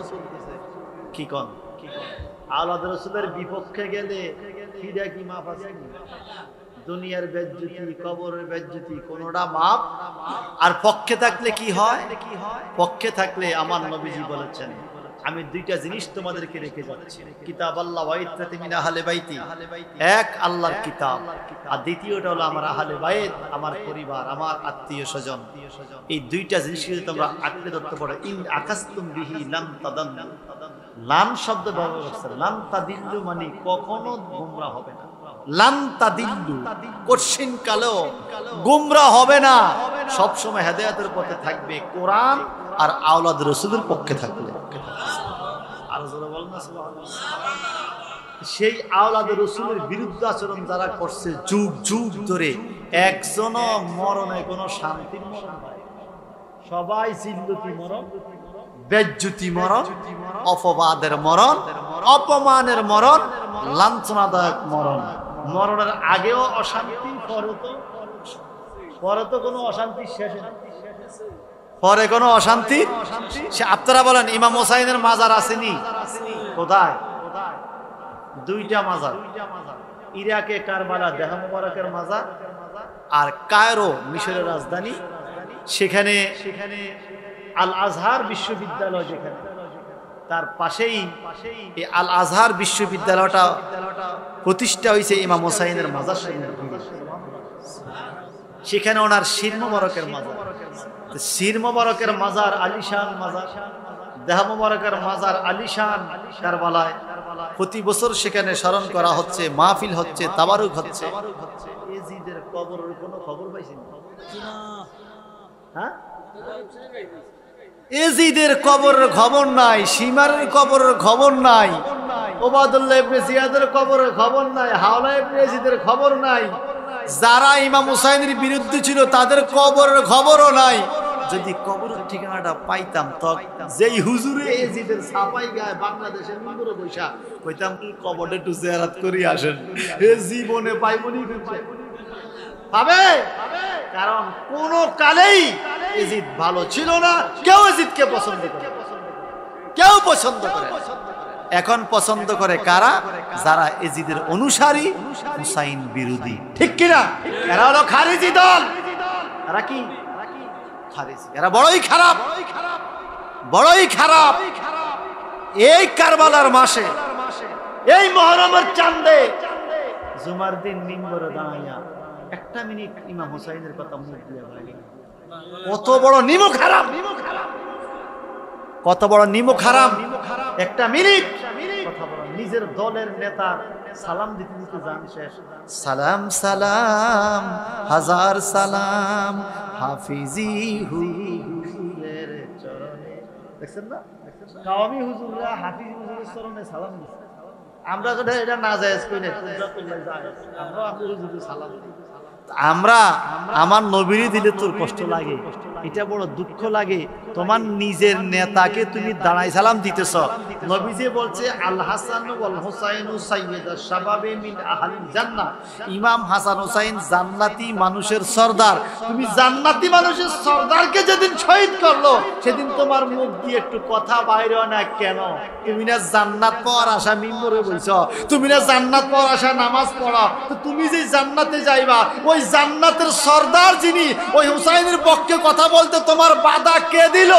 কি কন আওলাদ রাসূলের বিপক্ষে গেলে ফিরা কি মাপ আছে? দুনিয়ার বেজ্জতি, কবরের বেজ্জতি, কোনটা মাপ। আর পক্ষে থাকলে কি হয়? পক্ষে থাকলে আমার নবীজি বলেছেন, আমি দুইটা জিনিস তোমাদেরকে রেখে যাচ্ছি, কিতাব আল্লাহ ওয়া ইত্রাতি মিন আহলে বাইতি, এক আল্লাহর কিতাব, আর দ্বিতীয়টা হলো আমার আহলে বাইত, আমার পরিবার, আমার আত্মীয় স্বজন। এই দুইটা জিনিস যদি তোমরা আঁকড়ে ধরতে পারো, ইন আকাসতুম বিহি লান তাদাল্লু, লান শব্দ ব্যবহার করছে, লান তাদিল্লু মানে কখনো গোমরা হবে না। লান তাদিল্লু কঠিন কালেও গোমরা হবে না, সব সময় হেদায়েতের পথে থাকবে, কোরআন আর আওলাদ রাসূলের পক্ষে থাকলে। আর যারা বলেন না সুবহানাল্লাহ, সেই আওলাদ রাসূলের বিরুদ্ধে আচরণ যারা করছে যুগ যুগ ধরে, একজনও মরণে কোনো শান্তির মরণ হয়, সবাই জিল্লতি মরণ, বেজ্জতি মরণ, অপবাদের মরণ, অপমানের মরণ, লাঞ্ছনাদায়ক মরণ। মরণের আগেও অশান্তি, পরে তো কোনো অশান্তি শেষ নেই, পরে কোনো অশান্তি। আপনারা বলেন ইমাম হোসাইনের মাজার আসেনি? কোথায়? দুইটা মাজার, ইরাকে কারবালা দেহ মুবারকের মাজার, আর কায়রো মিশরের রাজধানী, সেখানে আল আজহার বিশ্ববিদ্যালয়, যেখানে তার পাশেই এই আল আজহার বিশ্ববিদ্যালয়টা প্রতিষ্ঠা হয়েছে ইমাম হোসাইনের মাজার। সেখানে ওনার শির মোবারকের মাজার, শির মোবারকের মাজার আলিশান মাজার, দেহ মোবারকের মাজার আলিশান কারবালায়। প্রতি বছর সেখানে স্মরণ করা হচ্ছে, মাহফিল হচ্ছে, তাবারুক হচ্ছে। এজিদের কবরের কোনো খবর পাইছেন? হ্যাঁ, এজিদের কবরের খবর নাই, সীমারের কবরের খবর নাই, ওবাদুল্লাহ ইবনে জিয়াদের কবরের খবর নাই, হাওলা ইবনে ইয়াজিদের খবর নাই, যারা ইমাম হুসাইনের বিরুদ্ধে ছিল তাদের কবরের খবরও নাই। যদি কবরের ঠিকানাটা পাইতাম, তো যেই হুজুরে এজিদের ছাপাই গায় বাংলাদেশের মিম্বরে বৈশা কইতাম, কবরটা একটু জিয়ারত করি আসেন, এ জীবনে পাইবনি পাবে। কারণ কোন কালেই এজিদ ভালো ছিল না, কেউ এজিদকে পছন্দ করে, কেউ পছন্দ করে। এখন পছন্দ করে কারা? যারা এজিদের অনুসারী, হুসাইন বিরোধী, ঠিক কিনা? এরা হলো খারিজি দল। এরা কি খারিজি? এরা বড়ই খারাপ, বড়ই খারাপ। এই কারবালার মাসে, এই মুহররমের চাঁদে, জুমার দিন মিম্বরে দাঁড়াইয়া একটা মিনিট ইমাম হুসাইনের কথা মুখ দিয়ে বলে, কত বড় নিমক হারাম, কত বড় নিমক হারাম। একটা মিনিট কথা বলা, নিজের দলের নেতা সালাম দিতে দিতে যান শেষ, সালাম সালাম হাজার সালাম হাফিজি হুজুরের চরণে। দেখছেন না, কাওয়ামি হুজুররা হাফিজি হুজুরের চরণে সালাম দিচ্ছে। আমরা তো এটা না জায়েজ কই না, আমরা হুজুরের সালাম দিই। আমরা আমার নবীরে দিলে তোর কষ্ট লাগে, এটা বড় দুঃখ লাগে। তোমার নিজের নেতাকে তুমি দাঁড়াই সালাম দিতেছ। নবীজি বলছে, আল হাসান ওয়াল হুসাইনু সাইয়্যিদুশ শাবাবি মিন আহলিল জান্নাহ, ইমাম হাসান হুসাইন জান্নাতি মানুষের সরদার। তুমি জান্নাতি মানুষের সরদারকে যেদিন শহীদ করলো, সেদিন তোমার মুখ দিয়ে একটু কথা বাইরে হয় না কেন? তুমি না জান্নাত পাওয়ার আশা মিম্বরে বইছ, তুমি না জান্নাত পাওয়ার আশা নামাজ পড়া, তো তুমি যে জান্নাতে যাইবা, ওই জান্নাতের সরদার যিনি, ওই হুসাইনের পক্ষে কথা বলতে তোমার বাধা কে দিল?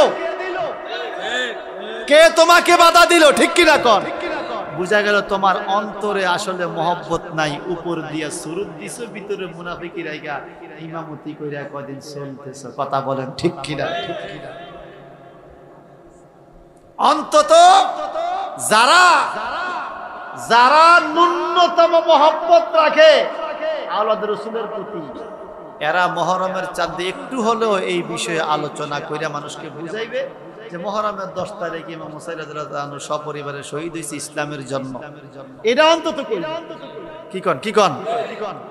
কে তোমাকে বাধা দিল? ঠিক কিনা কন? বুঝা গেল তোমার অন্তরে আসলে মহব্বত নাই, উপর দিয়া সুরুত দিছো, ভিতরে মুনাফিকি রাইগা ইমামতি কইরা কদিন চলতেছ। কথা বলেন ঠিক কিনা? অন্তত যারা যারা ন্যূনতম মহব্বত রাখে আওলাদ রাসূলের প্রতি, এরা মুহররমের চাঁদে একটু হলেও এই বিষয়ে আলোচনা কইরা মানুষকে বুঝাইবে যে মুহররমের 10 তারিখে ইমাম হুসাইন রাদিয়াল্লাহু আনহু সপরিবারে শহীদ হইছে ইসলামের জন্য। এটা অন্তত কইবে। কি কোন কি কোন?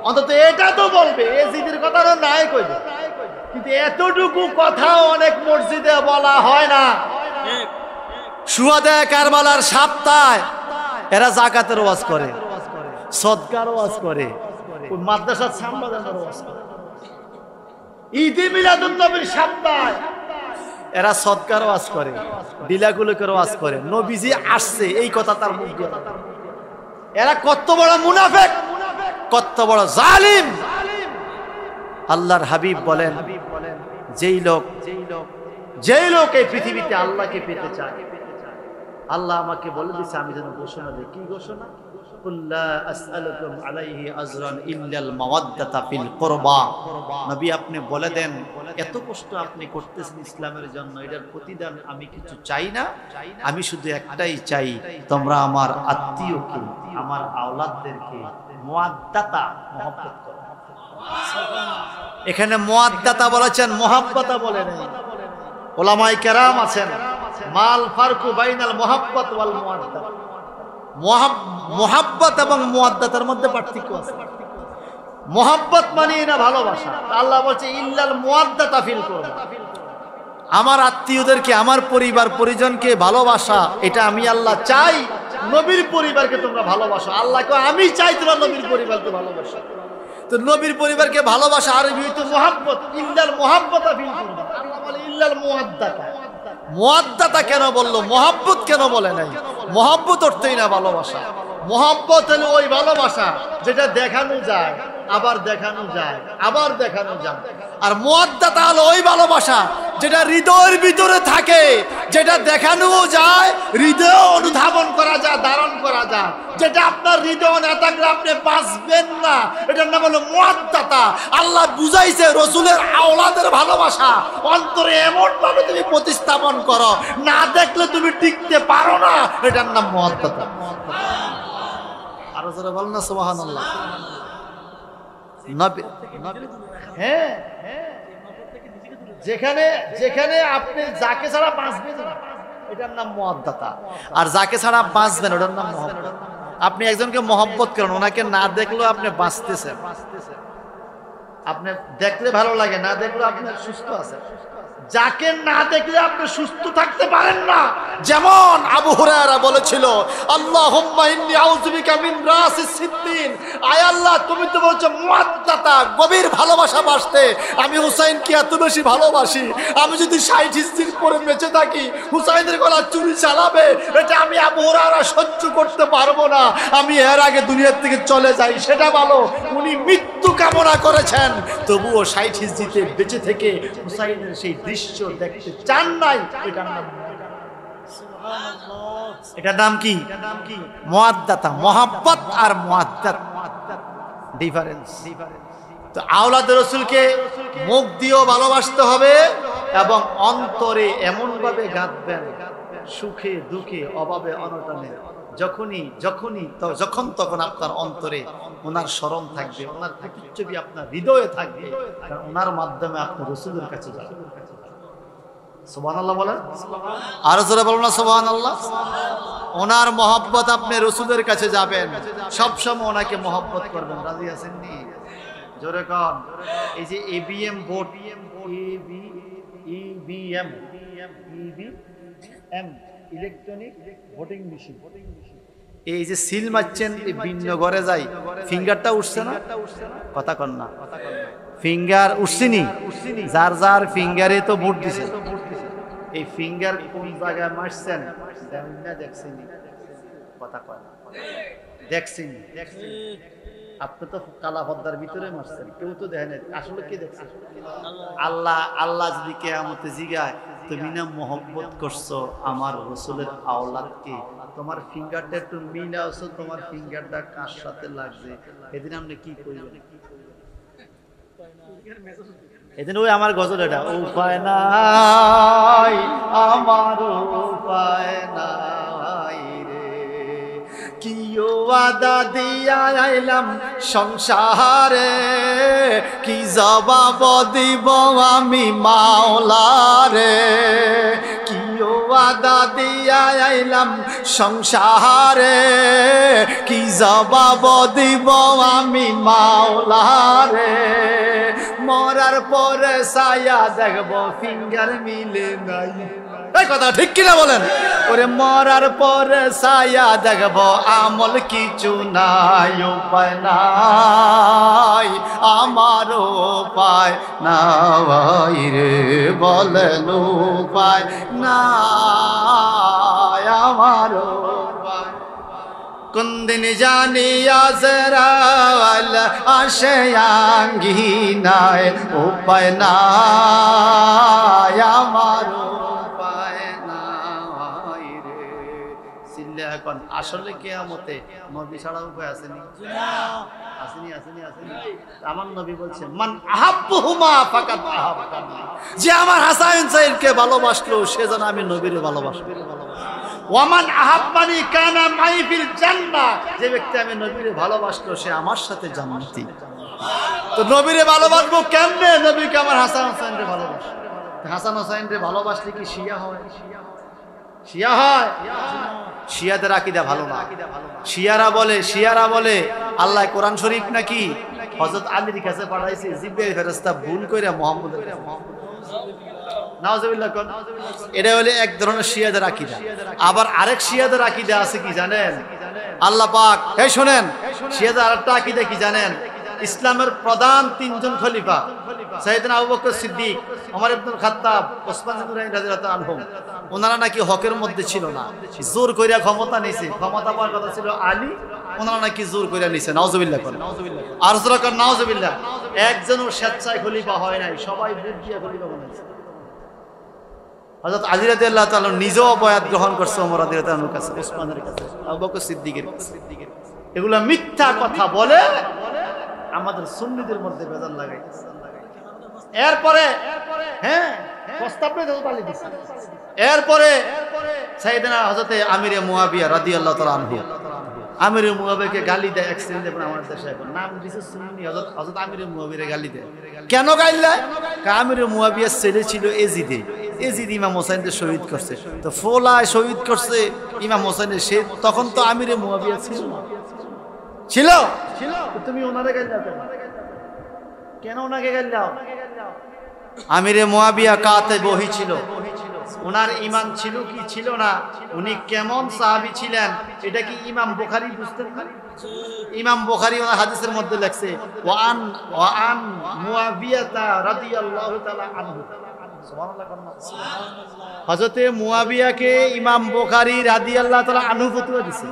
অন্তত এটা তো বলবে, এজিদের কথা নাই কইবে। কিন্তু এতটুকু কথা অনেক মসজিদে বলা হয় না। শুহাদায়ে কারবালার সপ্তাহে এরা যাকাতের ওয়াজ করে, সদকার ওয়াজ করে, ওই মাদ্রাসার সামবাদানের ওয়াজ করে। ঈদে মিলাদুন নবীর সপ্তাহে এরা সদকার ওয়াজ করে, বিলাগুলোকের ওয়াজ করে। নবীজি আসছে এই কথা তার মুখ দিয়ে। এরা কত বড় মুনাফিক, কত বড় জালিম। আল্লাহর হাবিব বলেন, যেই লোক এই পৃথিবীতে আল্লাহকে পেতে চায়, আল্লাহ আমাকে বলে দিচ্ছে আমি যেন ঘোষণা দিই। কি ঘোষণা? কুল্লা আসআলুকুম আলাইহি আজরান ইল্লাল মাওয়াদ্দাতা ফিল কুরবা। নবী আপনি বলে দেন, এত কষ্ট আপনি করতেছেন ইসলামের জন্য, এটার প্রতিদান আমি কিছু চাই না, আমি শুধু একটাই চাই, তোমরা আমার আত্মীয়কে, আমার আওলাদদেরকে মুআদ্দাতা মহব্বত করো। এখানে মুআদ্দাতা বলেছেন, মুহাব্বতা বলেন। উলামায়ে কেরাম আছেন, মাল ফারকু বাইনাল মুহাব্বত ওয়াল মুআদ্দাত। মুহাব্বত এবং মুআদ্দাতের মধ্যে পার্থক্য আছে। মুহাব্বত মানে না ভালোবাসা। আল্লাহ বলছে ইল্লাল মুআদ্দাতা ফিল কুরবা। আমার আত্মীয়দেরকে, আমার পরিবার পরিজনকে ভালোবাসা, এটা আমি আল্লাহ চাই। নবীর পরিবারকে তোমরা ভালোবাসো, আল্লাহকে আমি চাই তোমরা নবীর পরিবারকে ভালোবাসো। তো নবীর পরিবারকে ভালোবাসা আরবি হইতো মুহাব্বত, ইল্লাল মুহাব্বাতা ফিল কুরবা। আল্লাহ বলে ইল্লাল মুআদ্দাতা। মুআদ্দাতা কেন বললো, মুহাব্বত কেন বলে নাই? মুহাব্বত অর্থই না ভালোবাসা। মুহাব্বত হলো ওই ভালোবাসা যেটা দেখানো যায়, আবার দেখানো যায়, আবার দেখানো যায়। আর মুআদ্দাতা হলো ওই ভালোবাসা যেটা হৃদয়ের ভিতরে থাকে, যেটা দেখানো যায়, হৃদয়ে অনুধাবন করা যায়, ধারণ করা যায়। যেটা আপনার হৃদয় না থাকলে আপনি বাঁচবেন না, এটার নাম হলো মুআদ্দাতা। আল্লাহ বুঝাইছে রাসূলের আওলাদের ভালোবাসা অন্তরে এমন ভাবে তুমি প্রতিস্থাপন করো, না দেখলে তুমি টিকতে পারো না, এটার নাম মুআদ্দাতা। আরো জোরে বলেন না সুবহানাল্লাহ। হ্যাঁ, যেখানে যেখানে আপনি যাকে ছাড়া বাঁচবেন না, এটার নাম মুআদ্দাতা। আর যাকে ছাড়া বাঁচবেন ওটার নাম মুহাব্বত। আপনি একজনকে মহব্বত করেন, ওনাকে না দেখলেও আপনি বাঁচতেছেন। আপনি দেখলে ভালো লাগে, না দেখলেও আপনি সুস্থ আছেন। যাকে না দেখলে আপনি সুস্থ থাকতে পারেন না। যেমন আবু হুরায়রা বলেছিল, আল্লাহুম্মা ইন্নী আউযু বিকা মিন রাসিস সিদ্দিন। আয় আল্লাহ, তুমি তো বলছো মুআদ্দাতা, গভীর ভালোবাসা বাসতে। আমি হুসাইনকে এত বেশি ভালোবাসি, আমি যদি 60 হিজরির পরে বেঁচে থাকি, হুসাইনের গলা চুরি চালাবে, এটা আমি আবু হুরায়রা সহ্য করতে পারবো না। আমি এর আগে দুনিয়ার থেকে চলে যাই, সেটা ভালো। উনি মৃত্যু কামনা করেছেন, তবুও 60 হিজরিতে বেঁচে থেকে হুসাইনের সেই দৃশ্য দেখতে চান নাই। এটার নাম কি? মুআদ্দাতা। মুহাব্বত আর মুআদ্দাত ডিফারেন্স। তো আওলাদ রাসূলকে মুখ দিয়েও ভালোবাসতে হবে এবং অন্তরে এমন ভাবে গাঁথবেন, সুখে দুঃখে অভাবে অনটনে যখন তখন আপনার অন্তরে ওনার স্মরণ থাকবে, ওনার প্রতিচ্ছবি আপনার হৃদয়ে থাকবে, কারণ ওনার মাধ্যমে আপনি রাসূলের কাছে যাবেন। সুবহানাল্লাহ বলেন, আর জোরে বলুন না সুবহানাল্লাহ। ওনার মহব্বত, আপনি রাসূলের কাছে যাবেন, সবসময় ওনাকে মহব্বত করবেন। রাজি আছেন নি? জোরে কন। এই যে ABM vote, electronic voting machine, এই যে সিল মারছেন, ভিন্ন ঘরে যাই, ফিঙ্গারটা উঠছে না? কথা কন না, ফিঙ্গার উঠছিনি? যার যার ফিঙ্গারে তো ভোট দিছে। এই ফিঙ্গার কোন জায়গায় মারছেন দেখছেন? কথা কয় না, দেখছেন? আপনি তো কালা পর্দার ভিতরে মারছেন, কেউ তো দেখেন। আসলে কি দেখছেন? আল্লাহ যদি কিয়ামতে জিগায়, তুমি না মহব্বত করছো আমার রাসূলের আওলাদকে, তোমার ফিঙ্গারটা একটু মিলাওছো, তোমার ফিঙ্গারটা কার সাথে লাগছে, এদিন আপনি কি করবেন? এদিন ওই আমার গজল, এটা উপায় নাই আমার, উপায় নাই রে, কি ওয়াদা দিয়া আইলাম সংসারে, কি জবাব দিব আমি মাওলারে, কি ওয়াদা দিয়া আইলাম সংসারে, কি জবাব দিব আমি মাওলারে, মরার পরে ছায়া দেখবো ফিঙ্গার মিলে নাই। এই কথা ঠিক কিনা বলেন? ওরে মরার পরে ছায়া দেখবো, আমল কিছু নাই, উপায় নাই, আমার উপায় নাই রে, বলেন উপায় নাই আমার উপায়। কোনদিন জানি আজরাইল আসে আঙ্গিনায়, উপায় নাই আমার উপায় নাই রে। চিল্লা এখন আসলে কিয়ামতে নবী ছাড়া উপায় আসেনি? আসেনি আসেনি আসেনি। আমার নবী বলছে, মান আহাব্বুহুমা ফাকাদ আহাব্বানি, যে আমার হাসান হুসাইনকে ভালোবাসলো সে যেন আমি নবীরে ভালোবাসবো। ওয়ামান আহাব্বানি কানা মাই ফিল জান্নাহ, যে ব্যক্তি আমি নবীরে ভালোবাসলো সে আমার সাথে জান্নাতি। তো নবীরে ভালোবাসবো কেমনে? নবীকে আমার হাসান হুসাইনরে ভালোবাসবো। হাসান হুসাইনরে ভালোবাসলে কি শিয়া হয়? শিয়া হয়? শিয়াদের আকীদা ভালো না। শিয়ারা বলে আল্লাহ কোরআন শরীফ নাকি হযরত আলীর কাছে পাঠাইছে, জিবরাইল ফেরেশতা ভুল কইরা মুহাম্মদের কাছে। নাউজুবিল্লাহ। এটা হলো এক ধরনের শিয়াদের আকীদা। আবার আরেক শিয়াদের আকীদা আছে কি জানেন? আল্লাহ পাক, এই শুনেন, শিয়াদের আরেকটা আকীদা কি জানেন? ইসলামের প্রধান তিনজন খলিফা সাইয়েদনা আবু বকর সিদ্দিক, ওমর ইবনে খাত্তাব, ওসমান ইবনে গনি রাদিয়াল্লাহু আনহুম, ওনারা নাকি হকের মধ্যে ছিল না, জোর কইরা ক্ষমতা নিছে। ক্ষমতা পাওয়ার কথা ছিল আলী, ওনারা নাকি জোর কইরা নিছে। নাউজুবিল্লাহ করেন, আর জোর করেন নাউজুবিল্লাহ। একজনও স্বেচ্ছায় খলিফা হয় নাই, সবাই ভোট দিয়ে খলিফা বানাইছে। হযরত আলী রাদিয়াল্লাহু তাআলা নিজেও বয়াত গ্রহণ করছে ওমর রাদিয়াল্লাহু আনহুর কাছে, ওসমানের কাছে, আবু বকর সিদ্দিকের কাছে। এগুলা মিথ্যা কথা বলে আমাদের সুন্নিদের মধ্যে বেজাল লাগাইছে। এরপরে প্রস্তাব নিয়ে তালি দিছে। এরপরে সাইয়েদনা হযরতে আমিরে মুয়াবিয়া রাদিয়াল্লাহু তাআলা আনহু, আমিরে মুয়াবিয়াকে গালি দেয়। অ্যাক্সিডেন্ট এখন আমাদের দেশে এখন নাম দিছে সুন্নি, হযরত আমিরে মুয়াবিয়ারে গালি দেয়। কেন গাইলা? আমিরে মুয়াবিয়ার ছেলে ছিল এজিদে, এজিদ ইমাম হোসেনকে শহীদ করছে। তো ফোলায় শহীদ করছে ইমাম হোসেনের, সে তখন তো আমিরে মুয়াবিয়া ছিল না, ছিল? তুমি ওনারে গাইলা কেন? ওনাকে গাইলাও? আমিরে মুয়াবিয়া কাতেব ওহী ছিল, ওনার ঈমান ছিল কি ছিল না, উনি কেমন সাহাবী ছিলেন এটা কি ইমাম বুখারী বুঝতেন না? ইমাম বুখারী ওনার হাদিসের মধ্যে লেখছে, ওয়ান মুয়াবিয়াতা রাদিয়াল্লাহু তাআলা আনহু। সুবহানাল্লাহ। হযরতে মুয়াবিয়াকে ইমাম বুখারী রাদিয়াল্লাহু তাআলা আনহু ফতোয়া দিয়েছে।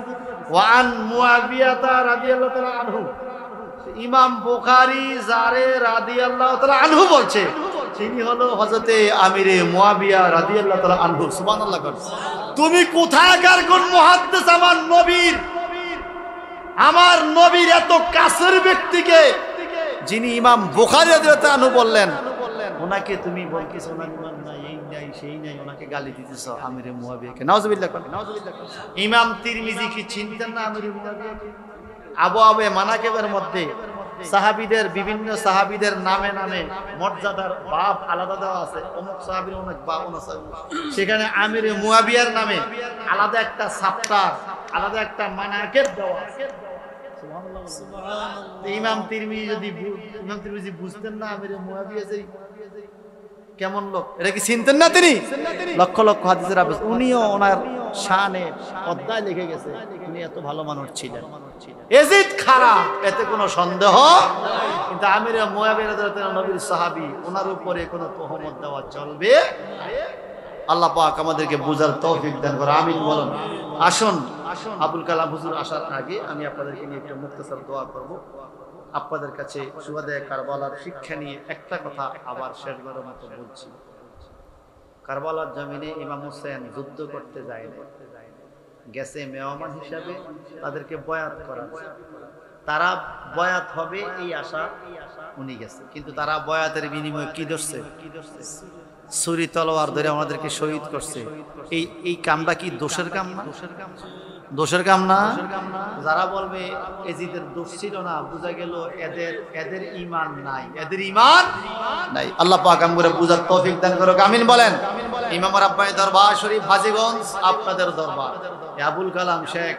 ওয়ান মুয়াবিয়াতা রাদিয়াল্লাহু তাআলা আনহু, ইমাম বুখারী যারে রাদিয়াল্লাহু তাআলা আনহু বলছে তিনি হলো হযরতে আমিরে মুয়াবিয়া রাদিয়াল্লাহু তাআলা আনহু। সুবহানাল্লাহ। তুমি কোথাকার কোন মুহাদ্দিস আমার নবীর এত কাছের ব্যক্তিকে যিনি ইমাম বুখারী রাদিয়াল্লাহু তাআলা আনহু বললেন, ওনাকে তুমি বলতেছো না ইমান নাই, এই নাই সেই নাই, ওনাকে গালি দিতেছো আমিরে মুয়াবিয়াকে। নাউজুবিল্লাহ। ইমাম তিরমিজি কি চিনতেন না আমিরে মুয়াবিয়াকে? আবু মানাকিবের মধ্যে সাহাবীদের, বিভিন্ন সাহাবীদের নামে নামে মর্যাদার বাব আলাদা দেওয়া আছে। অমুক সাহাবীর অনেক বাব আছে, সেখানে আমিরে মুয়াবিয়ার নামে আলাদা একটা চ্যাপ্টার, আলাদা একটা মানাকিব দেওয়া আছে। সুবহানাল্লাহ, সুবহানাল্লাহ। ইমাম তিরমিজি বুঝতেন না আমিরে মুয়াবিয়া যে কেমন লোক, এটা কি চিনতেন না তিনি? লক্ষ লক্ষ হাদিসের হাফেজ, উনিও ওনার শানে অধ্যায় লিখে গেছে, উনি এত ভালো মানুষ ছিলেন। এজিদ খারাপ এতে কোনো সন্দেহ, কিন্তু আমিরে মুয়াবিয়া রাদিয়াল্লাহু তাআলা নবীর সাহাবী, ওনার উপরে কোনো তোহমত দেওয়া চলবে। আল্লাহ পাক আমাদেরকে বুঝার তৌফিক দান করে, আমিন বলুন। আসুন আবুল কালাম হুজুর আসার আগে আমি আপনাদেরকে নিয়ে একটা মুক্তসর দোয়া করব। আপনাদের কাছে সুহাদায়ে কারবালার শিক্ষা নিয়ে একটা কথা আবার শেষবারের মতো বলছি। কারবালার জমিনে ইমাম হোসেন যুদ্ধ করতে যায় না, গেছে মেহমান হিসাবে, তাদেরকে বয়াত করা, তারা বয়াত হবে এই আশা উনি গেছে, কিন্তু তারা বয়াতের বিনিময়ে কি ধরছে? ছুরি তলোয়ার ধরে আমাদেরকে শহীদ করছে। এই কামটা কি দোষের কাম না? দোষের কাম না? যারা বলবে এজিদের দোষ ছিল না, বুঝা গেল এদের ঈমান নাই, এদের ঈমান নাই। আল্লাহ পাক আমাদের বুঝার তৌফিক দান করুক, আমিন বলেন। ইমাম রাব্বানী দরবার শরীফ হাজীগঞ্জ আপনাদের দরবার আবুল কালাম শেখ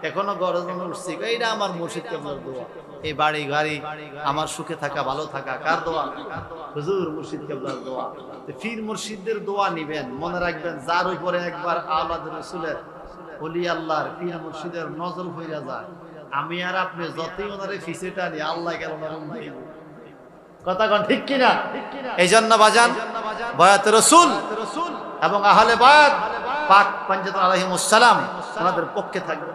এখনো গরজন উঠছি এইটা আমার মুর্শিদ কেবলার দোয়া এই বাড়ি গাড়ি আমার সুখে থাকা ভালো থাকা কার দোয়া হুজুর মুর্শিদ কেবলার দোয়া পীর মুর্শিদদের দোয়া নিবেন মনে রাখবেন যার উপরে একবার আওলাদ রাসূলের ওলি আল্লাহর পীর মুর্শিদের নজর হইয়া যায় আমি আর আপনি যতই ওনারে ফিসে টানি আল্লাহ কেন কথা কোন ঠিক কিনা এই জন্য বাজান বায়াতে রাসূল এবং আহলে বায়াত পাক পাঞ্জাতুল আলাইহিমুস সালাম ওনাদের পক্ষে থাকবে